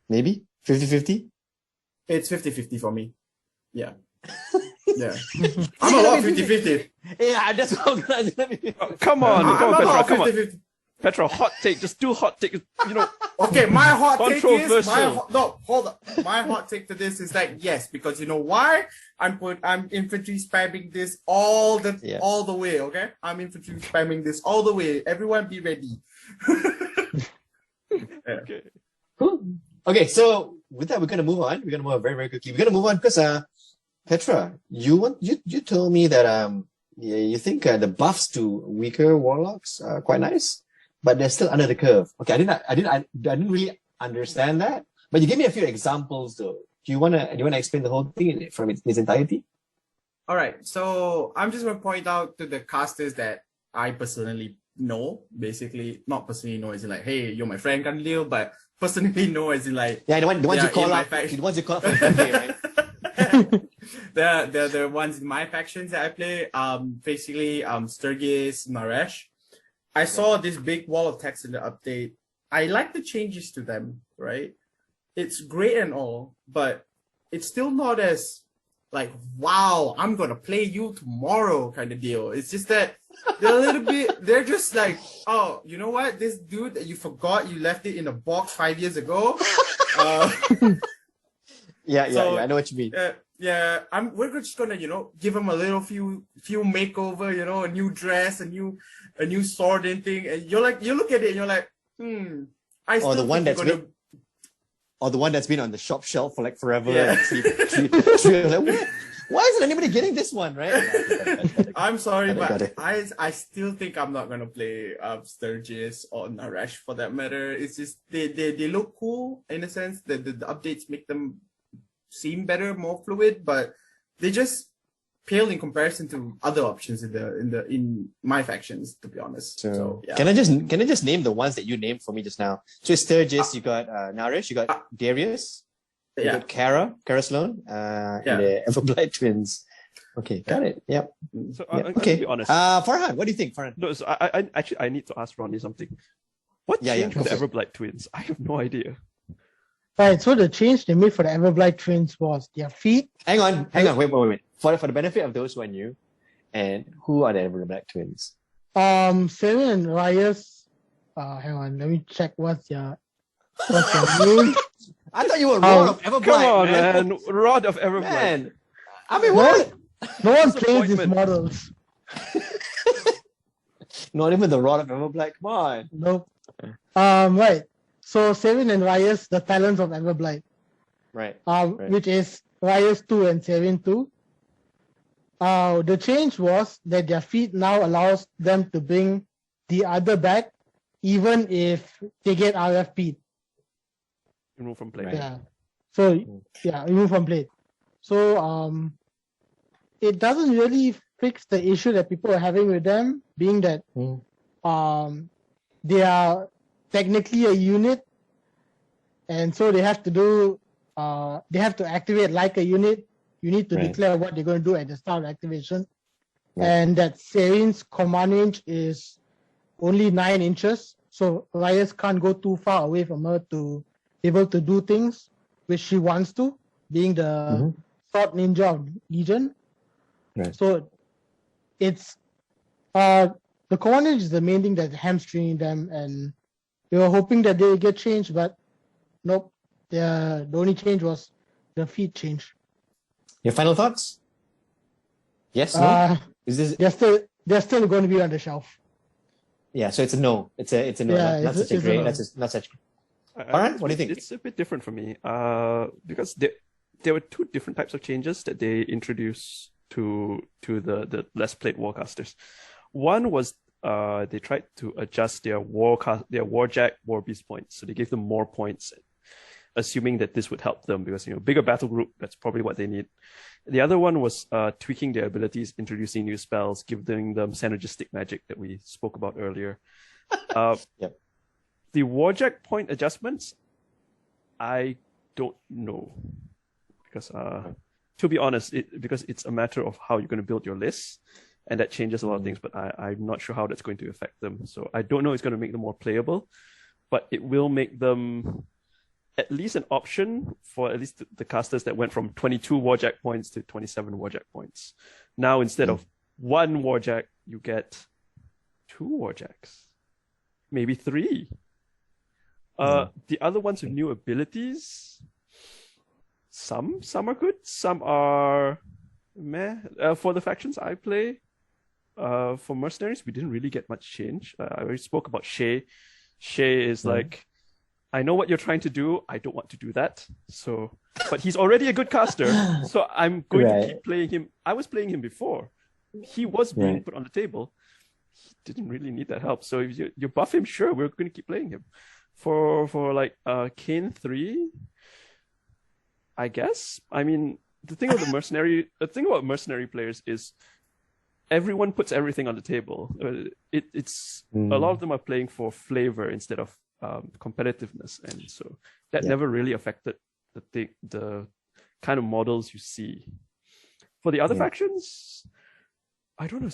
Maybe? 50-50? It's 50-50 for me. Yeah. Yeah. I'm a lot 50-50. Yeah, that's what I'm gonna do. Come on, I'm Petra, about come on. 50-50. Petra, hot take. Just do hot take. You know, Okay, my hot take is Controversial. hold on. My hot take to this is that yes, because you know why? I'm infantry spamming this all the way, okay? I'm infantry spamming this all the way. Everyone be ready. okay. Cool. Okay, so with that, we're gonna move on. We're gonna move on very, very quickly. We're gonna move on because Petra, you told me that you think the buffs to weaker warlocks are quite nice, but they're still under the curve. Okay, I didn't really understand that, but you gave me a few examples though. Do you wanna explain the whole thing from its entirety? All right, so I'm just gonna point out to the casters that I personally know, basically not personally know as in like, hey, you're my friend, Kanlil, but personally know as in like, Yeah, the ones you call in my up, faction. the ones you call up from the cafe, right? the ones in my factions that I play, basically Sturgis, Naresh. I saw this big wall of text in the update. I like the changes to them, right? It's great and all, but it's still not as like, wow, I'm gonna play you tomorrow kind of deal. It's just that they're a little bit, they're just like, oh, you know what? This dude that you forgot you left it in a box 5 years ago. Yeah, I know what you mean. We're just gonna, give him a little few makeover, a new dress, a new sword and thing, and you look at it and you're like, I still the one think that's you're gonna... or the one that's been on the shop shelf for like forever. Yeah. Like, what? Why isn't anybody getting this one, right? I'm sorry, but I still think I'm not gonna play Sturgis or Naresh for that matter. It's just they look cool in a sense. The updates make them seem better, more fluid, but they just pale in comparison to other options in my factions, to be honest. So yeah. Can I just name the ones that you named for me just now? So Sturgis, you got Naresh, you got Darius, you got Kara Sloan, and the Everblight twins. Okay, got it. Yep. So okay. To be honest, Farhan, what do you think, Farhan? no, so I need to ask Ronnie something. What changed with the Everblight twins? I have no idea. Right, so the change they made for the Everblight twins was their feet. Hang on, wait. For the benefit of those who are new, and who are the Everblight twins? Seven and Rias. Hang on, let me check what's your name. I thought you were Rod of Everblight. Come on, man. Rod of Everblight. Man, I mean, what? No one plays these models. Not even the Rod of Everblight. Come on. Nope. Right. So Seven and Rias, the talents of Everblight. Right. Which is Rias 2 and Seven 2. The change was that their feat now allows them to bring the other back, even if they get RFP'd. Remove from play. Yeah. So remove from play. So it doesn't really fix the issue that people are having with them, being that they are technically a unit, and so they have to activate like a unit. You need to declare what they're going to do at the start of activation. Right. And that Serin's command range is only 9 inches. So Rias can't go too far away from her to be able to do things which she wants to, being the sword ninja of Legion. Right. So it's the command range is the main thing that's hamstringing them, and we were hoping that they get changed, but nope. The only change was the feat change. Your final thoughts? Yes, no? Is this? They're still going to be on the shelf. Yeah, so it's a no. It's a no. Yeah, not such a great. Not such. Alright, what do you think? It's a bit different for me. Because there were two different types of changes that they introduced to the less played warcasters. One was they tried to adjust their warjack war beast points, so they gave them more points, assuming that this would help them because bigger battle group, that's probably what they need. The other one was tweaking their abilities, introducing new spells, giving them synergistic magic that we spoke about earlier. Yep. The warjack point adjustments, I don't know because to be honest, because it's a matter of how you're going to build your list, and that changes a lot of things. But I'm not sure how that's going to affect them. So I don't know. It's going to make them more playable, but it will make them at least an option for at least the casters that went from 22 warjack points to 27 warjack points. Now, instead of 1 warjack, you get 2 warjacks, maybe 3. The other ones with new abilities, some are good, some are meh. For the factions I play, for mercenaries, we didn't really get much change. I already spoke about Shay. Shay is like, I know what you're trying to do. I don't want to do that. So, but he's already a good caster. So I'm going to keep playing him. I was playing him before. He was being put on the table. He didn't really need that help. So if you buff him, sure, we're going to keep playing him. For like Kane 3, I guess. I mean, the thing about mercenary players is everyone puts everything on the table. It's a lot of them are playing for flavor instead of competitiveness, and so that never really affected the kind of models you see. For the other factions, I don't know.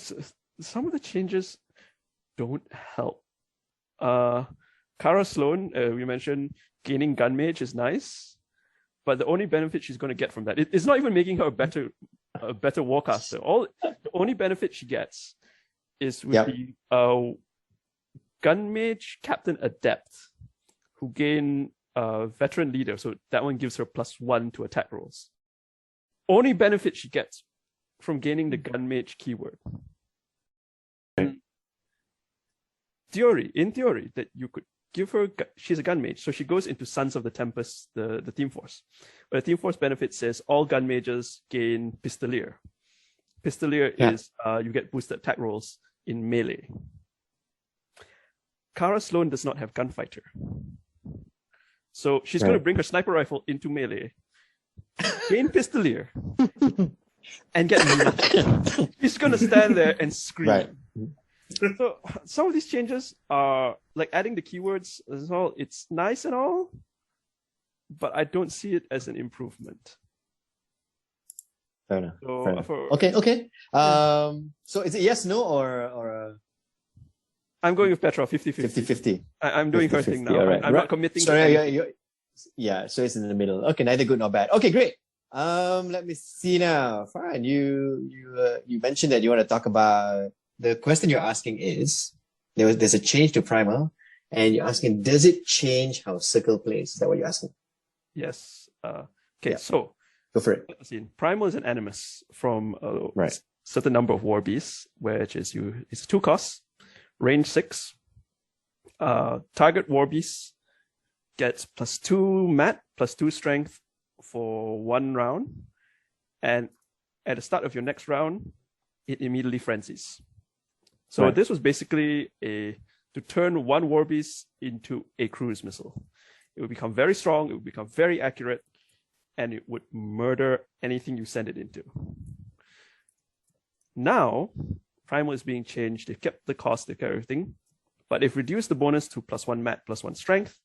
Some of the changes don't help. Kara Sloan, we mentioned gaining Gun Mage is nice, but the only benefit she's going to get from that, it's not even making her a better warcaster. The only benefit she gets is with the Gun Mage Captain Adept, who gain Veteran Leader, so that one gives her +1 to attack rolls. Only benefit she gets from gaining the Gun Mage keyword. In theory, that you could give her, she's a gun mage, so she goes into Sons of the Tempest, the Team Force. But the Team Force benefit says all gun mages gain Pistolier. Pistolier is you get boosted attack rolls in melee. Kara Sloan does not have Gunfighter. So she's going to bring her sniper rifle into melee, gain Pistolier, and get nothing. She's going to stand there and scream. Right. So some of these changes are like adding the keywords as well. It's nice and all, but I don't see it as an improvement. Fair enough. So, Fair enough. Okay. So is it yes, no, or I'm going with Petra 50-50. 50-50? I'm doing her thing now. Right. I'm not committing. Sorry, so it's in the middle. Okay, neither good nor bad. Okay, great. Let me see now. Fine. You mentioned that you want to talk about. The question you're asking is, there's a change to Primal, and you're asking, does it change how Circle plays? Is that what you're asking? Yes. So go for it. Primal is an animus from a certain number of war beasts, which is it's 2 costs, range 6. Target war beast gets +2 mat, +2 strength for 1 round, and at the start of your next round, it immediately frenzies. So this was basically to turn 1 war beast into a cruise missile. It would become very strong, it would become very accurate, and it would murder anything you send it into. Now, Primal is being changed. They've kept the cost, they've kept everything, but they've reduced the bonus to +1 mat, +1 strength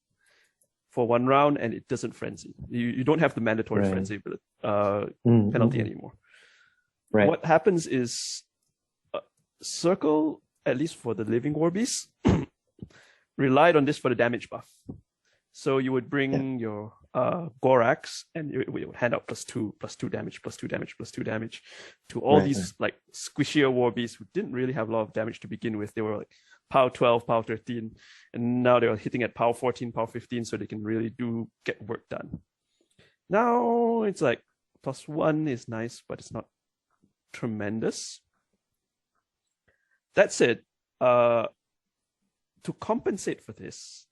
for 1 round, and it doesn't frenzy. You don't have the mandatory frenzy penalty anymore. Right. What happens is Circle, at least for the living war beasts, relied on this for the damage buff. So you would bring your Gorax, and it would hand out +2 damage, +2 damage, +2 damage to all these like squishier war beasts who didn't really have a lot of damage to begin with. They were like power 12, power 13, and now they're hitting at power 14, power 15, so they can really get work done. Now it's like +1 is nice, but it's not tremendous. That said, to compensate for this,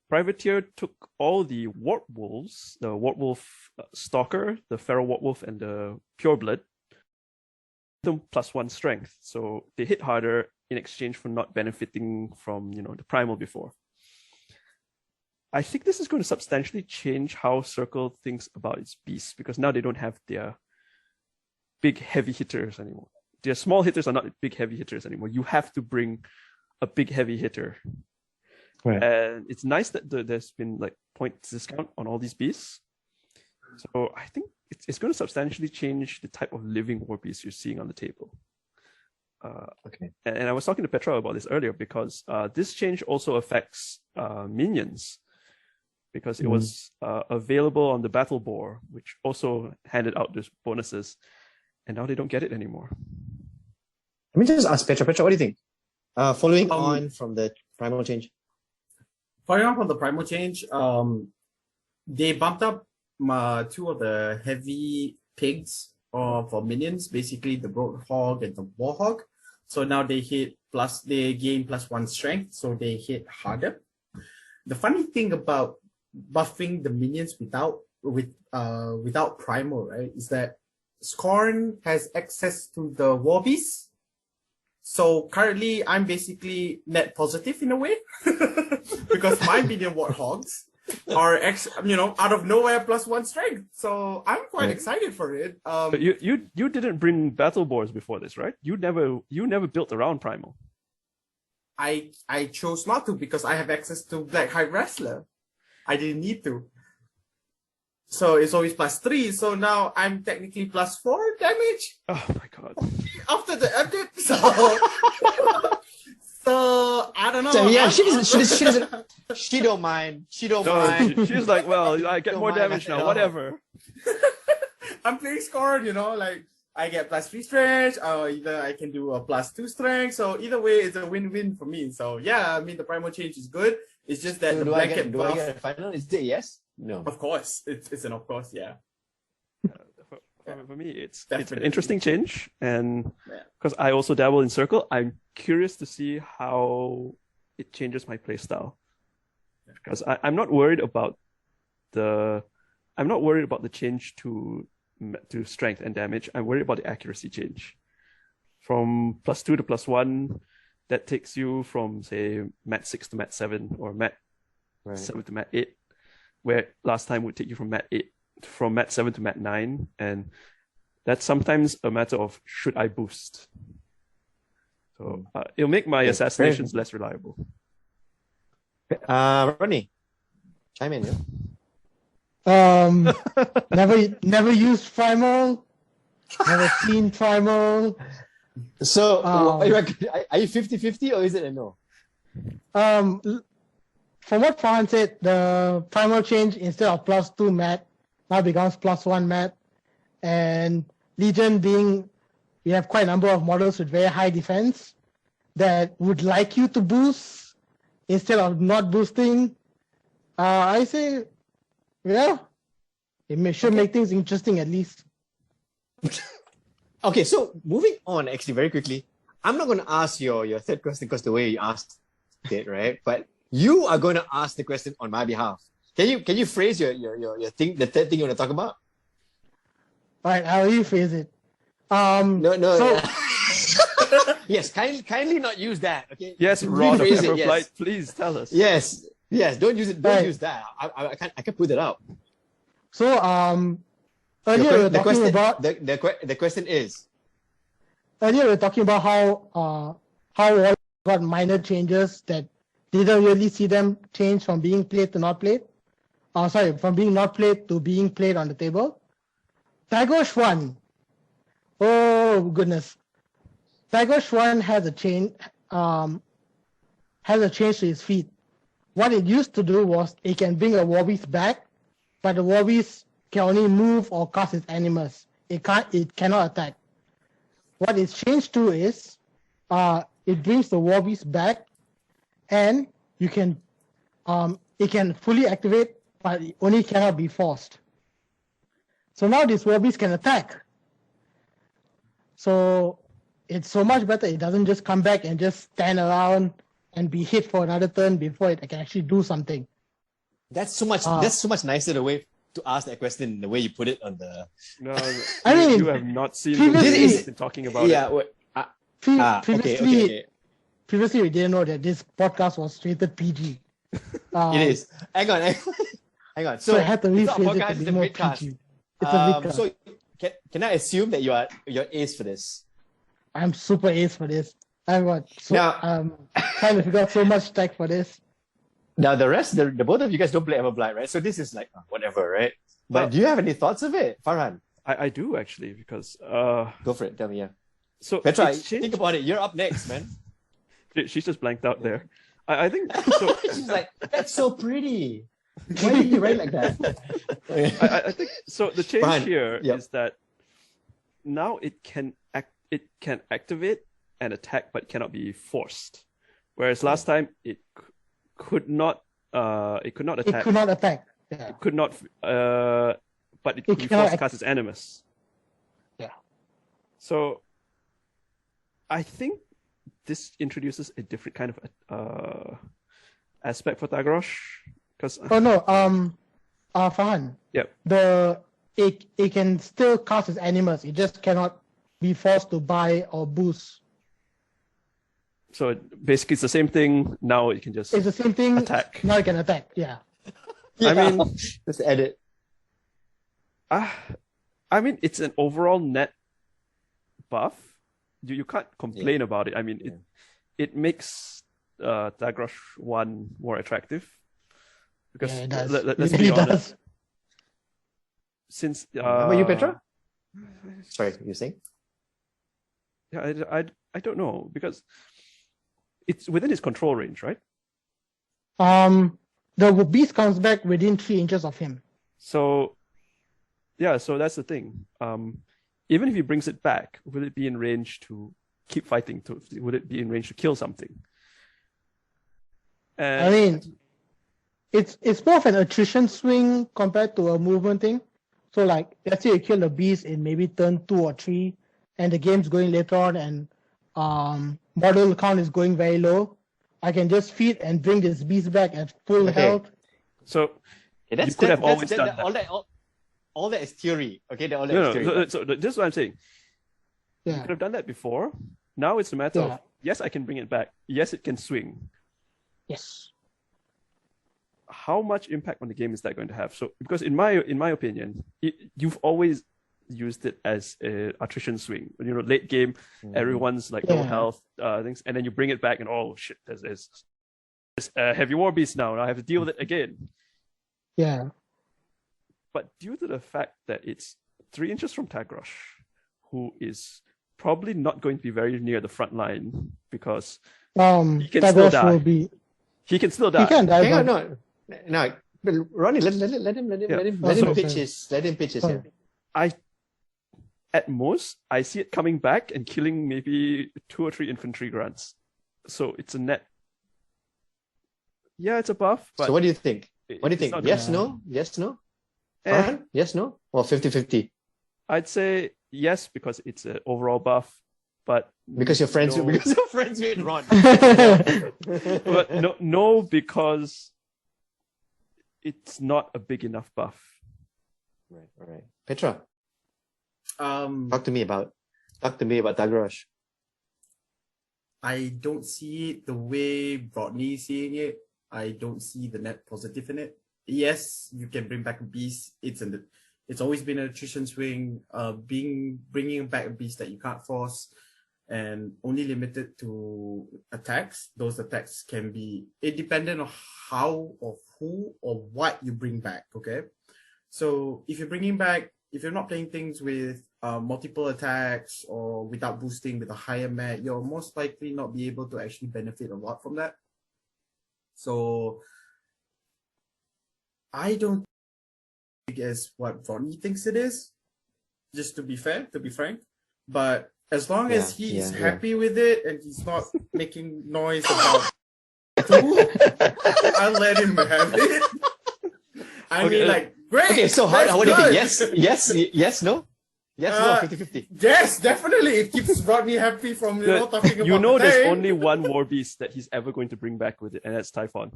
Privateer took all the Wartwolves, the Wartwolf Stalker, the Feral Wartwolf, and the Pureblood, them +1 strength. So they hit harder in exchange for not benefiting from the Primal before. I think this is going to substantially change how Circle thinks about its beasts, because now they don't have their big heavy hitters anymore. Their small hitters are not big heavy hitters anymore. You have to bring a big heavy hitter. Right. And it's nice that there's been like points discount on all these beasts. So I think it's going to substantially change the type of living war beasts you're seeing on the table. And I was talking to Petra about this earlier, because this change also affects minions, because it was available on the battle board, which also handed out those bonuses, and now they don't get it anymore. Let me just ask Petra. Petra, what do you think? Following on from the Primal change. Following on from the Primal change, they bumped up 2 of the heavy pigs for minions, basically the Roadhog and the Warhog. So now they gain +1 strength, so they hit harder. The funny thing about buffing the minions without Primal, right, is that Scorn has access to the war beasts. So currently, I'm basically net positive in a way, because my minion Warthogs are out of nowhere +1 strength. So I'm quite excited for it. But you didn't bring battle boards before this, right? You never built around Primal. I chose not to, because I have access to Black Hive Wrestler. I didn't need to. So it's always +3. So now I'm technically +4 damage Oh my god. after the update. So I don't know. So yeah, she doesn't. She don't mind. She don't No, mind. she's like, well, I get Don't more mind damage at now, all. whatever. I'm playing scored, like I get +3 strength, or either I can do a +2 strength. So either way, it's a win-win for me. So yeah, I mean the primal change is good. It's just that So the do I blanket get buff. a final? Is it yes? No. Of course, it's an of course, yeah. For me, it's Definitely. an interesting change, and Yeah. because I also dabble in Circle, I'm curious to see how it changes my playstyle. Because I'm not worried about the change to strength and damage. I'm worried about the accuracy change. From +2 to +1, that takes you from say mat 6 to mat 7 or mat Right. 7 to mat 8, where last time would take you from mat 7 to mat 9, and that's sometimes a matter of should I boost. So it'll make my assassinations less reliable. Ronnie, chime in. Yeah? Never used Primal. Never seen Primal. So what do you reckon? Are you 50-50 or is it a no? From what Farhan said, the Primal change instead of +2 mat now becomes +1 mat, and Legion being we have quite a number of models with very high defense that would like you to boost instead of not boosting. I say, yeah, it should make things interesting at least. Okay, so moving on, actually, very quickly. I'm not going to ask your third question because the way you asked it, right? But you are going to ask the question on my behalf. Can you phrase your thing, the third thing you want to talk about? All right, I'll rephrase it. No. So, Yes, kindly not use that. Okay. Yes, Rod of Rephrase it, Everblight, yes. please tell us. Yes. Don't use it. Don't Right. use that. I can't put it out. so earlier we were The talking question, about the question is. earlier we were talking about how Warlocks got minor changes that didn't really see them change from being played to not played. From being not played to being played on the table. Thagrosh 1. Oh goodness. Thagrosh 1 has a change to his feet. What it used to do was it can bring a Warbeast back, but the Warbeast can only move or cast its animals. It cannot attack. What it's changed to is it brings the Warbeast back, and you can it can fully activate, but it only cannot be forced. So now this Warbeast can attack. So it's so much better. It doesn't just come back and just stand around and be hit for another turn before it can actually do something. That's so much nicer the way to ask that question, the way you put it on the. No, I mean, you have not seen previously- the we've been talking about Yeah. it. Wait, Previously, okay. previously we didn't know that this podcast was rated PG. It is. Hang on. So I had to it's not a rephrase it podcast, to it's be a more vidcast. PG. It's a vidcast. So can I assume that you're ace for this? I'm super ace for this. I'm Now- trying to figure out so much tech for this. Now the rest, the both of you guys don't play Everblight, right? So this is like whatever, right? But do you have any thoughts of it, Farhan? I do actually, because Go for it. Tell me, yeah. so Petra, it's changed. think about it. You're up next, man. She's just blanked out there. I think so. She's like, that's so pretty. Why did you write like that? I think so. The change Fine. here is Yep. that now it can activate and attack, but cannot be forced. Whereas last time it could not attack. It could not attack. Yeah. It could not, but it could be cannot forced to cast its animus. Yeah. So I think this introduces a different kind of aspect for Thagrosh. Because Oh no, Farhan. Yep. It can still cast its animals. It just cannot be forced to buy or boost. So basically, it's the same thing. Now it can just It's the same thing. attack. Now it can attack. Yeah. I mean, just edit. I mean, it's an overall net buff. You can't complain about it. I mean, it makes Thagrosh 1 more attractive. Because Yeah, it does. let's It be really honest. does. since How about you, Petra? Sorry, you saying? Yeah, I don't know, because it's within his control range, right? The beast comes back within 3 inches of him. So yeah, so that's the thing. Even if he brings it back, will it be in range to keep fighting? Would it be in range to kill something? I mean, it's more of an attrition swing compared to a movement thing. So like, let's say you kill the beast in maybe turn 2 or 3, and the game's going later on, and model count is going very low. I can just feed and bring this beast back at full health. So Yeah, you could have always done that. All that is theory. Okay, all that is theory. So this is what I'm saying. You Yeah. could have done that before. Now it's a matter Yeah. of, yes, I can bring it back. Yes, it can swing. Yes. How much impact on the game is that going to have? So, because in my opinion, you've always used it as a attrition swing. Late game, everyone's like low health things, and then you bring it back, and oh shit, there's heavy war beast now, and I have to deal with it again. Yeah. But due to the fact that it's 3 inches from Thagrosh, who is probably not going to be very near the front line, because he can still die. He can still die. He can die. Hang on, no, but Ronnie, let him pitch his. Let him pitch his. At most, I see it coming back and killing maybe 2 or 3 infantry grunts. So it's a net. Yeah, it's a buff. But so what do you think? What do you think? Yes, no? Yes, no? Yes, no? Or 50-50? I'd say yes, because it's an overall buff. But because you're friends with Ron. But no, because it's not a big enough buff. Right. Petra, talk to me about Thagrosh. I don't see it the way Rodney is seeing it. I don't see the net positive in it. Yes, you can bring back a beast. It's always been an attrition swing. Bringing back a beast that you can't force and only limited to attacks. Those attacks can be independent of how or who or what you bring back. Okay, so if you're not playing things with multiple attacks or without boosting with a higher mat, you'll most likely not be able to actually benefit a lot from that. So I don't think as what Ronnie thinks it is, just to be frank. But as long as he's happy with it and he's not making noise about I'll let him have it. I mean, like, great. Okay, so what do you think? Yes, no? Yes, no, 50-50. Yes, definitely. It keeps Rodney happy from talking about there's only one war beast that he's ever going to bring back with it, and that's Typhon.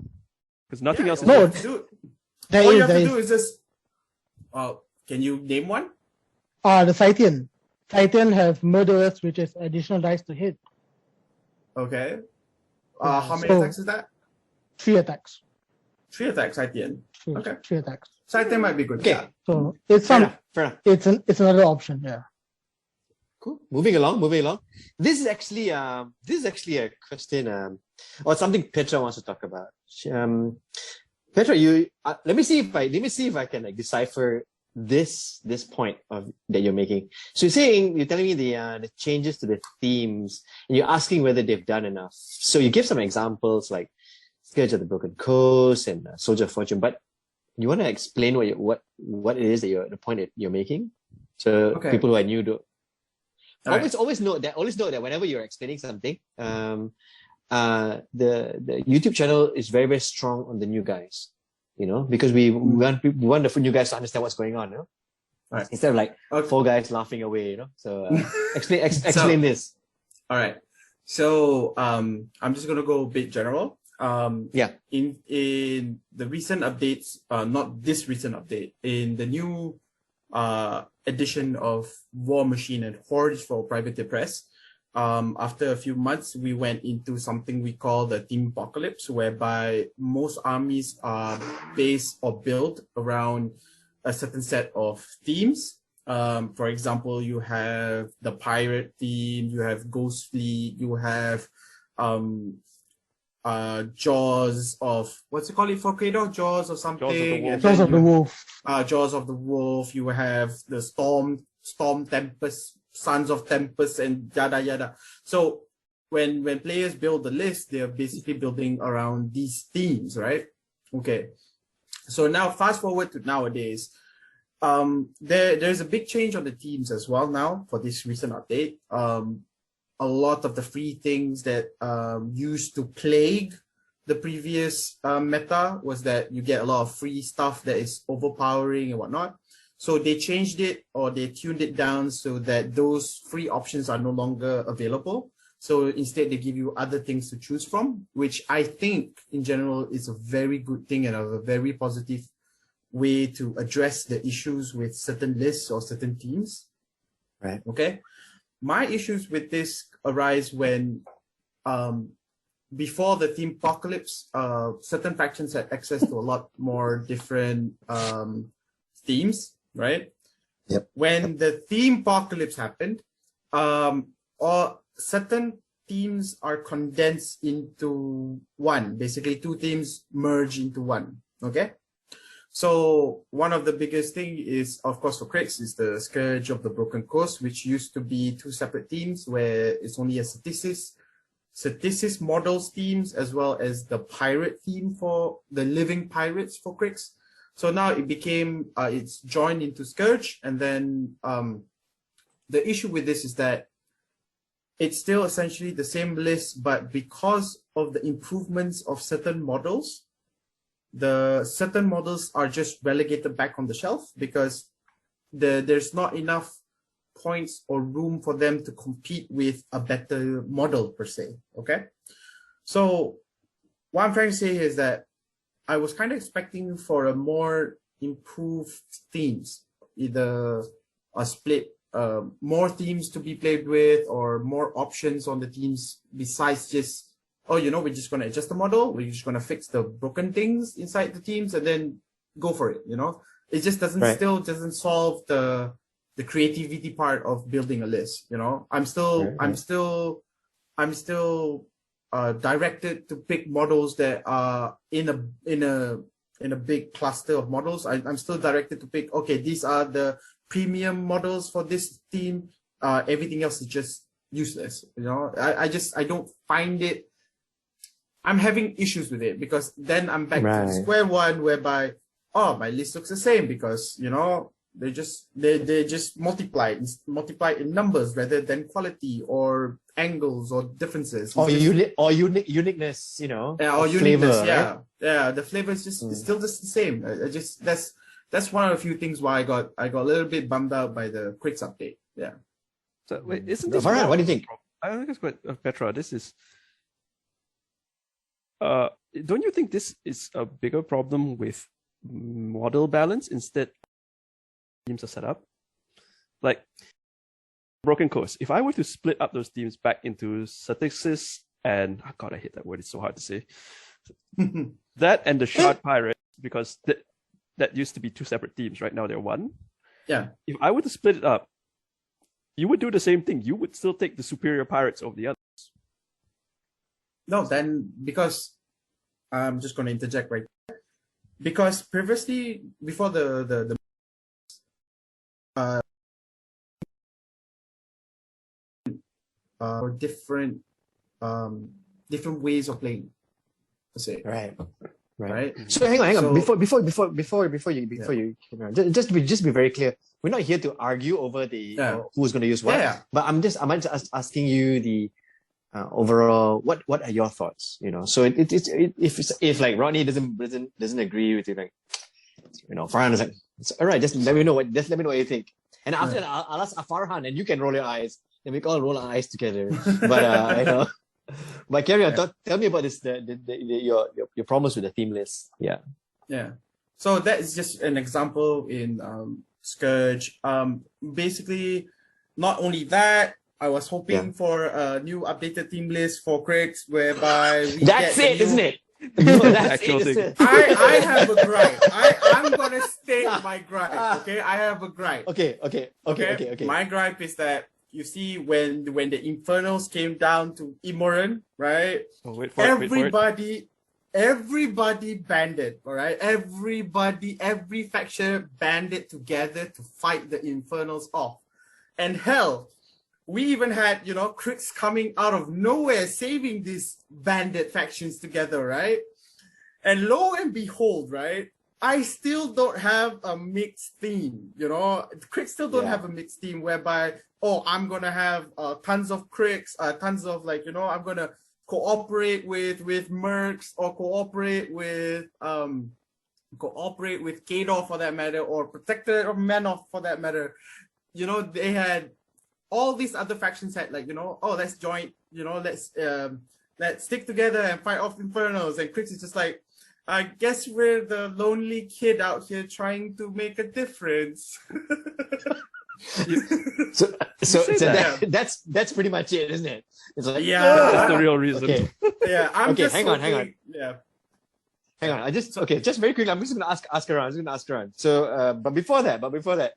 Because nothing else is all you have to do is just can you name one? The Scythian. Scythian have murderers, which is additional dice to hit. Okay. How many attacks is that? 3 attacks. 3 attacks, Scythian. Okay. 3 attacks. Scythian might be good. Okay. So it's fair enough. It's another option. Yeah. Cool. Moving along. This is actually a question or something Petra wants to talk about. Petra, you let me see if I can decipher this point that you're making. So you're telling me the changes to the themes, and you're asking whether they've done enough. So you give some examples like Scourge of the Broken Coast and Soldier of Fortune, but you want to explain what it is that the point that you're making, so people who are new do. Always note that whenever you're explaining something, the YouTube channel is very, very strong on the new guys, because we want the new guys to understand what's going on, Right. Instead of like 4 guys laughing away, So explain this. All right. So I'm just gonna go a bit general. In the recent updates, not this recent update, in the new edition of Warmachine and Hordes for Private Press, after a few months, we went into something we call the Team Apocalypse, whereby most armies are based or built around a certain set of themes. For example, you have the pirate theme, you have Ghost Fleet, you have Jaws of what's it called for Kratos? Jaws or something. Jaws of the Wolf. Jaws of the Wolf. You have the Storm Tempest, Sons of Tempest, and yada yada. So when players build the list, they're basically building around these themes, right? Okay. So now fast forward to nowadays. There's a big change on the teams as well now for this recent update. A lot of the free things that used to plague the previous meta was that you get a lot of free stuff that is overpowering and whatnot. So they changed it, or they tuned it down so that those free options are no longer available. So instead they give you other things to choose from, which I think in general is a very good thing and a very positive way to address the issues with certain lists or certain teams. Right. Okay. My issues with this arise when, before the theme apocalypse, certain factions had access to a lot more different themes, right? Yep. When the theme apocalypse happened, or certain themes are condensed into one. Basically, two themes merge into one. Okay. So one of the biggest thing is, of course, for Crix is the Scourge of the Broken Coast, which used to be two separate teams where it's only a Statistic models teams, as well as the pirate theme for the living pirates for Crix. So now it became, it's joined into Scourge. And then the issue with this is that it's still essentially the same list, but because of the improvements of certain models, the certain models are just relegated back on the shelf because there's not enough points or room for them to compete with a better model per se. Okay. So what I'm trying to say is that I was kind of expecting for a more improved themes, either a split, more themes to be played with, or more options on the teams besides just, oh, you know, we're just going to adjust the model. We're just going to fix the broken things inside the teams and then go for it. You know, it just doesn't still doesn't solve the creativity part of building a list. You know, I'm still directed to pick models that are in a big cluster of models. I'm still directed to pick, okay, these are the premium models for this team. Everything else is just useless. You know, I don't find it. I'm having issues with it because then I'm back to square one, whereby, oh, my list looks the same because, you know, they just multiply in numbers rather than quality or angles or differences. Or uniqueness, you know, or uniqueness, flavor, yeah. Right? Yeah, the flavor is just it's still just the same. That's one of the few things why I got a little bit bummed out by the Crix update. Yeah. So wait, isn't this Farhan, what do you think? I think it's quite Petra, this is don't you think this is a bigger problem with model balance instead teams are set up? Like Broken Coast, if I were to split up those teams back into statistics and oh God, I hate that word, it's so hard to say. That and the Shard Pirates, because that used to be two separate teams, right now they're one. Yeah. If I were to split it up, you would do the same thing. You would still take the superior pirates over the others. No, then because I'm just going to interject right there. Because previously, before the different ways of playing, let's say. Right. So hang on. Before you just be very clear. We're not here to argue over the who's going to use what. Yeah. But I'm just asking you the overall, what are your thoughts? You know, so if like Rodney doesn't agree with you, like, you know, Farhan is like, all right, just let me know what you think. And after that, I'll ask Farhan, and you can roll your eyes, and we can all roll our eyes together. But you know, but carry on. Tell me about this. Your promise with the theme list. Yeah. Yeah. So that is just an example in Scourge. Basically, not only that, I was hoping for a new updated theme list for Crix, whereby we that's it, isn't it? That's it. I have a gripe. I'm gonna state my gripe. Okay, I have a gripe. Okay. My gripe is that you see when the Infernals came down to Imoran, right? Oh, wait for it. Everybody banded, all right? Every faction banded together to fight the Infernals off. And hell, we even had, Crix coming out of nowhere, saving these bandit factions together, right? And lo and behold, right? I still don't have a mixed theme, Crix still don't have a mixed theme whereby, I'm going to have tons of Crix, tons of I'm going to cooperate with mercs or cooperate with Kador for that matter, or Protector of Manoff for that matter. They had all these other factions had let's join, let's stick together and fight off Infernals. And Crix is just like, I guess we're the lonely kid out here trying to make a difference. So that's pretty much it, isn't it? It's like, that's the real reason. Okay. Yeah, I'm okay, just hang on. Yeah. Hang on. Just very quickly. I'm just gonna ask around. So, but before that,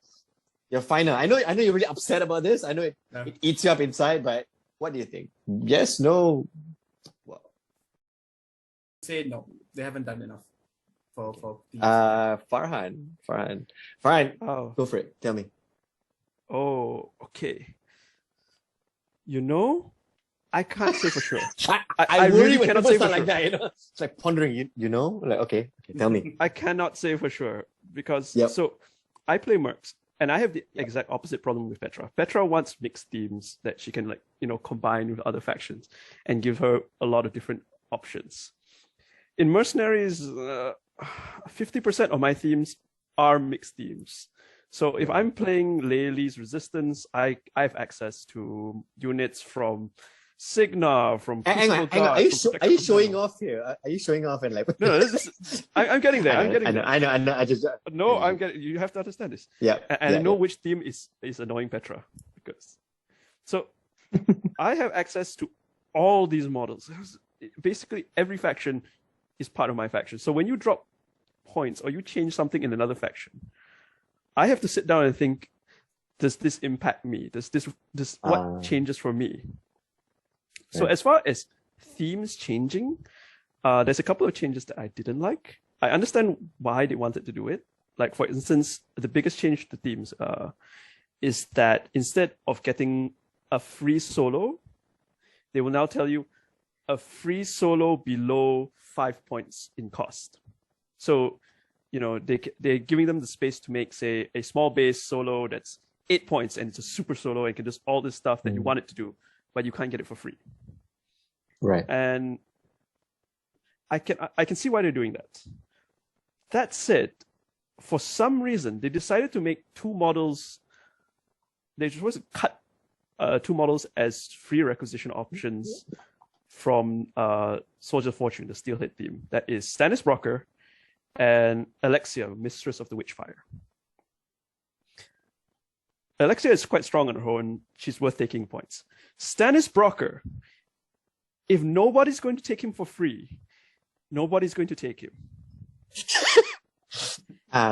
your final. I know you're really upset about this. I know it eats you up inside. But what do you think? Yes, no. Well, say no. They haven't done enough for these. Farhan. Oh. Go for it. Tell me. Oh, okay. I can't say for sure. I really worry when cannot people say start for like sure. that. It's like pondering. Like okay, tell me. I cannot say for sure because Yep. I play mercs and I have the exact opposite problem with Petra. Petra wants mixed teams that she can combine with other factions and give her a lot of different options. In mercenaries, 50% of my themes are mixed teams. So if I'm playing Lely's Resistance, I have access to units from Signa, from Hang on. Are you showing off here? Are you showing off and like? No, I'm getting there. I know. I just no. I'm getting. You have to understand this. Yeah. And I know which team is annoying Petra because. So, I have access to all these models. Basically, every faction is part of my faction. So when you drop points or you change something in another faction, I have to sit down and think, does this impact me? Does what changes for me? So as far as themes changing, there's a couple of changes that I didn't like. I understand why they wanted to do it. Like for instance, the biggest change to themes is that instead of getting a free solo, they will now tell you a free solo below 5 points in cost. So, they're giving them the space to make, say, a small base solo that's 8 points and it's a super solo and can do all this stuff that you want it to do, but you can't get it for free. Right. And I can see why they're doing that. That said, for some reason, they decided to make two models. They were supposed to cut 2 models as free requisition options from Soldier of Fortune, the Steelhead theme. That is Stannis Brocker and Alexia, Mistress of the Witchfire. Alexia is quite strong on her own. She's worth taking points. Stannis Brocker, if nobody's going to take him for free, nobody's going to take him.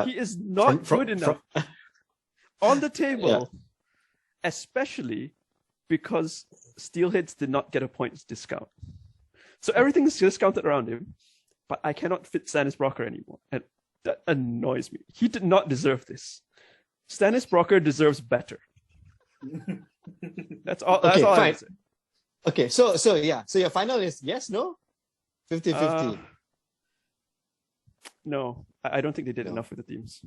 He is not good enough on the table, especially because Steelheads did not get a points discount. So everything is discounted around him, but I cannot fit Stannis Brocker anymore. And that annoys me. He did not deserve this. Stannis Brocker deserves better. That's all. That's all I have to say. Okay, so your final is yes, no? 50-50. No, I don't think they did enough with the teams.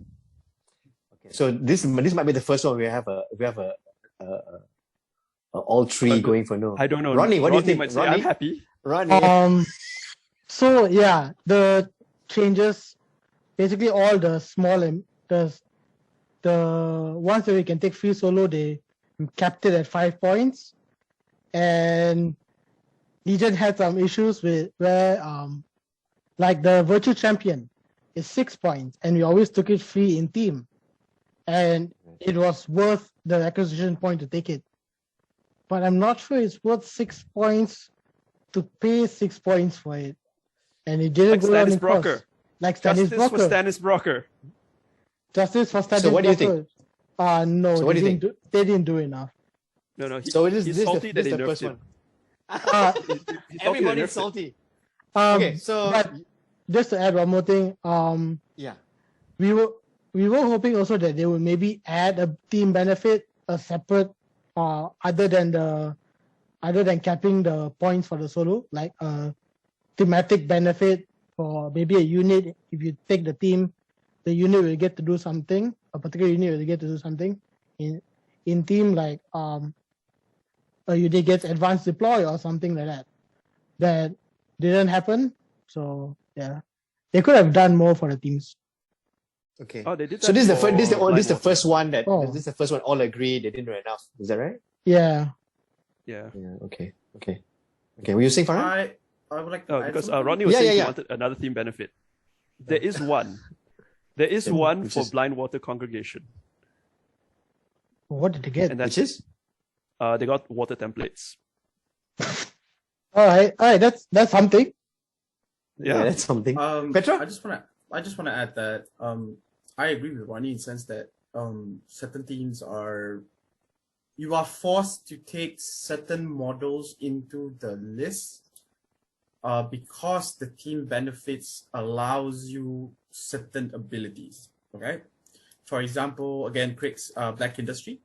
Okay, so this might be the first one we have a all three going for no. I don't know. Ronnie, what do you think? Might say, I'm happy. Ronnie. So yeah, the changes, basically all the small and the ones that we can take free solo, they capped it at 5 points. And Legion had some issues with where like the Virtue Champion is 6 points and we always took it free in team. And it was worth the acquisition point to take it. But I'm not sure it's worth 6 points to pay 6 points for it. And it didn't go down in cost. Like Stannis Brocker. Justice for Stannis Brocker. Justice for Stannis Brocker. So what do you think? No, So what do you think? They didn't do enough. No, So he's this salty this that is they the first nerfed one. him. Uh, He's salty they Everybody's nerfed him. salty. Okay, so but just to add one more thing, yeah. we were hoping also that they would maybe add a team benefit, a separate, other than capping the points for the solo, like a thematic benefit for maybe a unit. If you take the team, the unit will get to do something. A particular unit will get to do something. In team, like a unit gets advanced deploy or something like that. That didn't happen. So yeah, they could have done more for the teams. Okay. Oh, they did So that this is the for first. This is the Blindwater. first one that. Oh. This is the first one. All agree they didn't do enough. Is that right? Yeah. Yeah. Yeah. Okay. Were you saying Farhan? I would like to Oh, add because something. Rodney was Yeah, saying yeah, he yeah. wanted another theme benefit. There is one. There is Yeah, one which for is- Blindwater Congregation. What did they get? And Which that's is? they got water templates. All right. That's something. Yeah, that's something. Petra? I just wanna add that I agree with Ronnie in the sense that certain teams you are forced to take certain models into the list because the team benefits allows you certain abilities. Okay. For example, again, Crix Black Industry.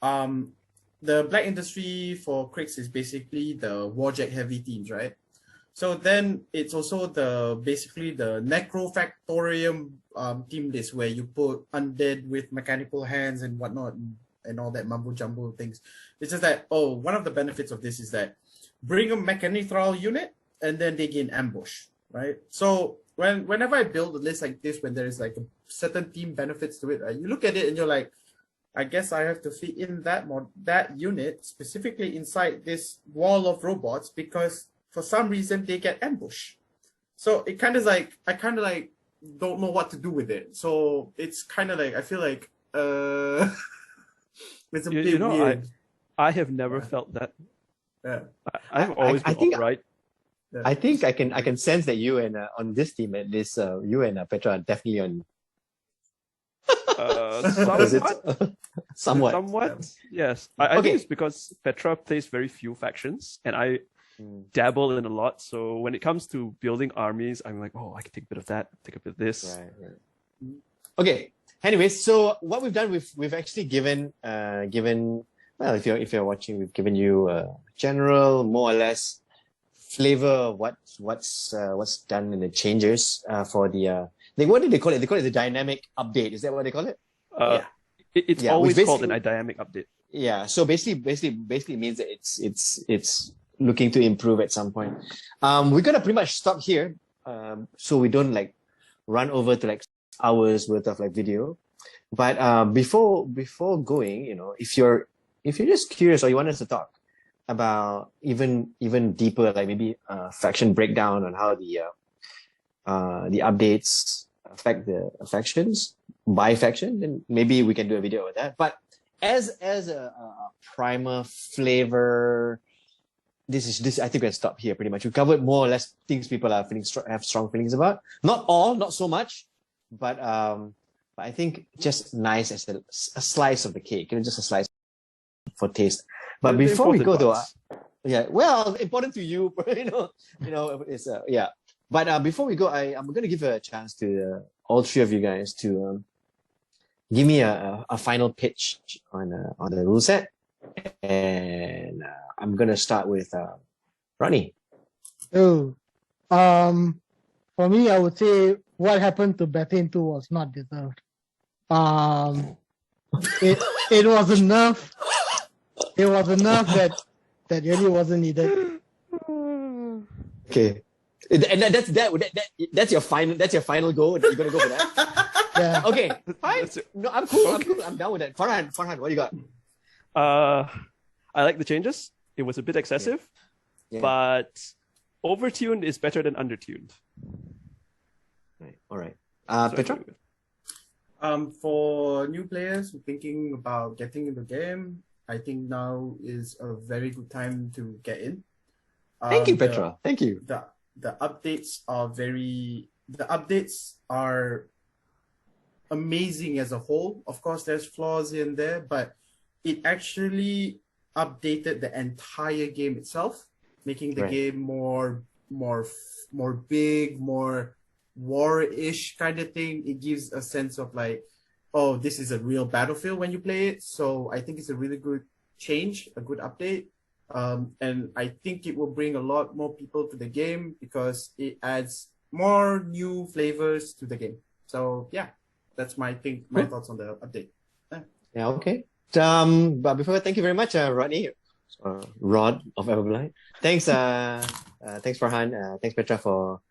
The Black Industry for Crix is basically the Warjack heavy teams, right? So then it's also basically the Necrofactorium team list where you put undead with mechanical hands and whatnot and all that mumbo jumbo things. It's just that one of the benefits of this is that bring a mechanithral unit and then they gain ambush, right? So whenever I build a list like this, when there is like a certain team benefits to it, right, you look at it and you're like, I guess I have to fit in that unit specifically inside this wall of robots because for some reason they get ambushed. So it kind of like I kind of like don't know what to do with it. So it's kind of like I feel like it's a bit weird. I have never felt that. Yeah. I've always I been think- upright. Yeah. I think I can sense that you and on this team at least you and Petra are definitely on. Is it? Somewhat. Somewhat. Yes. I Okay. think it's because Petra plays very few factions and I dabble in a lot. So when it comes to building armies, I'm like, oh, I can take a bit of that, take a bit of this. Right. Okay. Anyways, so what we've done, we've actually given well, if you're watching, we've given you a general, more or less, flavor of what's done in the changes for the what did they call it? They call it the dynamic update. Is that what they call it? It's Yeah, always which called a basically- dynamic update. Yeah. So basically means that it's looking to improve at some point. We're gonna pretty much stop here, so we don't like run over to like hours worth of like video. But before going, if you're just curious or you want us to talk about even deeper, like maybe faction breakdown on how the updates affect the factions by faction, then maybe we can do a video with that. But as a primer flavor, this I think we can stop here pretty much. We covered more or less things people are have strong feelings about. Not all, not so much, but I think just nice as a slice of the cake, just a slice for taste. But The before we go important though, parts. well, important to you, it's yeah. But before we go, I'm going to give a chance to all three of you guys to give me a final pitch on the rule set, and I'm going to start with Ronnie. Oh, for me, I would say what happened to Bethane 2 was not deserved. It was enough. It was enough that really wasn't needed. Okay, and that's your final goal. You're gonna go for that. Yeah. Okay, fine. That's it. No, I'm cool. Okay. I'm down with that. Farhan, what do you got? I like the changes. It was a bit excessive, Yeah. but overtuned is better than undertuned. Right. All right. So I Petra. agree with- For new players thinking about getting into the game, I think now is a very good time to get in. Thank you, Petra. Thank you. The updates are amazing as a whole. Of course, there's flaws in there, but it actually updated the entire game itself, making the Right. game more big, more war-ish kind of thing. It gives a sense of like, oh, this is a real battlefield when you play it. So I think it's a really good change, a good update. And I think it will bring a lot more people to the game because it adds more new flavors to the game. So yeah, that's my thoughts on the update. Yeah, okay. But before, thank you very much, Rodney, Rod of Everblind. Thanks, thanks Farhan. Thanks Petra for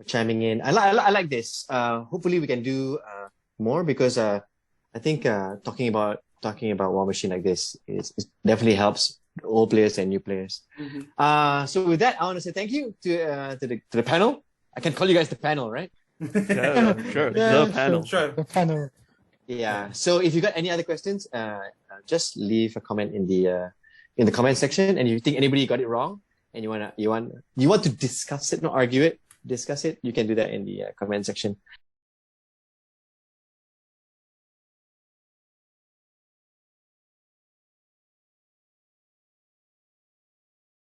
chiming in. I like this. Hopefully we can do more because I think talking about Warmachine like this is definitely helps old players and new players. Mm-hmm. So with that, I want to say thank you to the panel. I can call you guys the panel, right? Yeah, sure. Yeah, The panel. Sure. The panel. Yeah. So if you got any other questions, just leave a comment in the comment section. And if you think anybody got it wrong and you want to discuss it, not argue it, discuss it, you can do that in the comment section.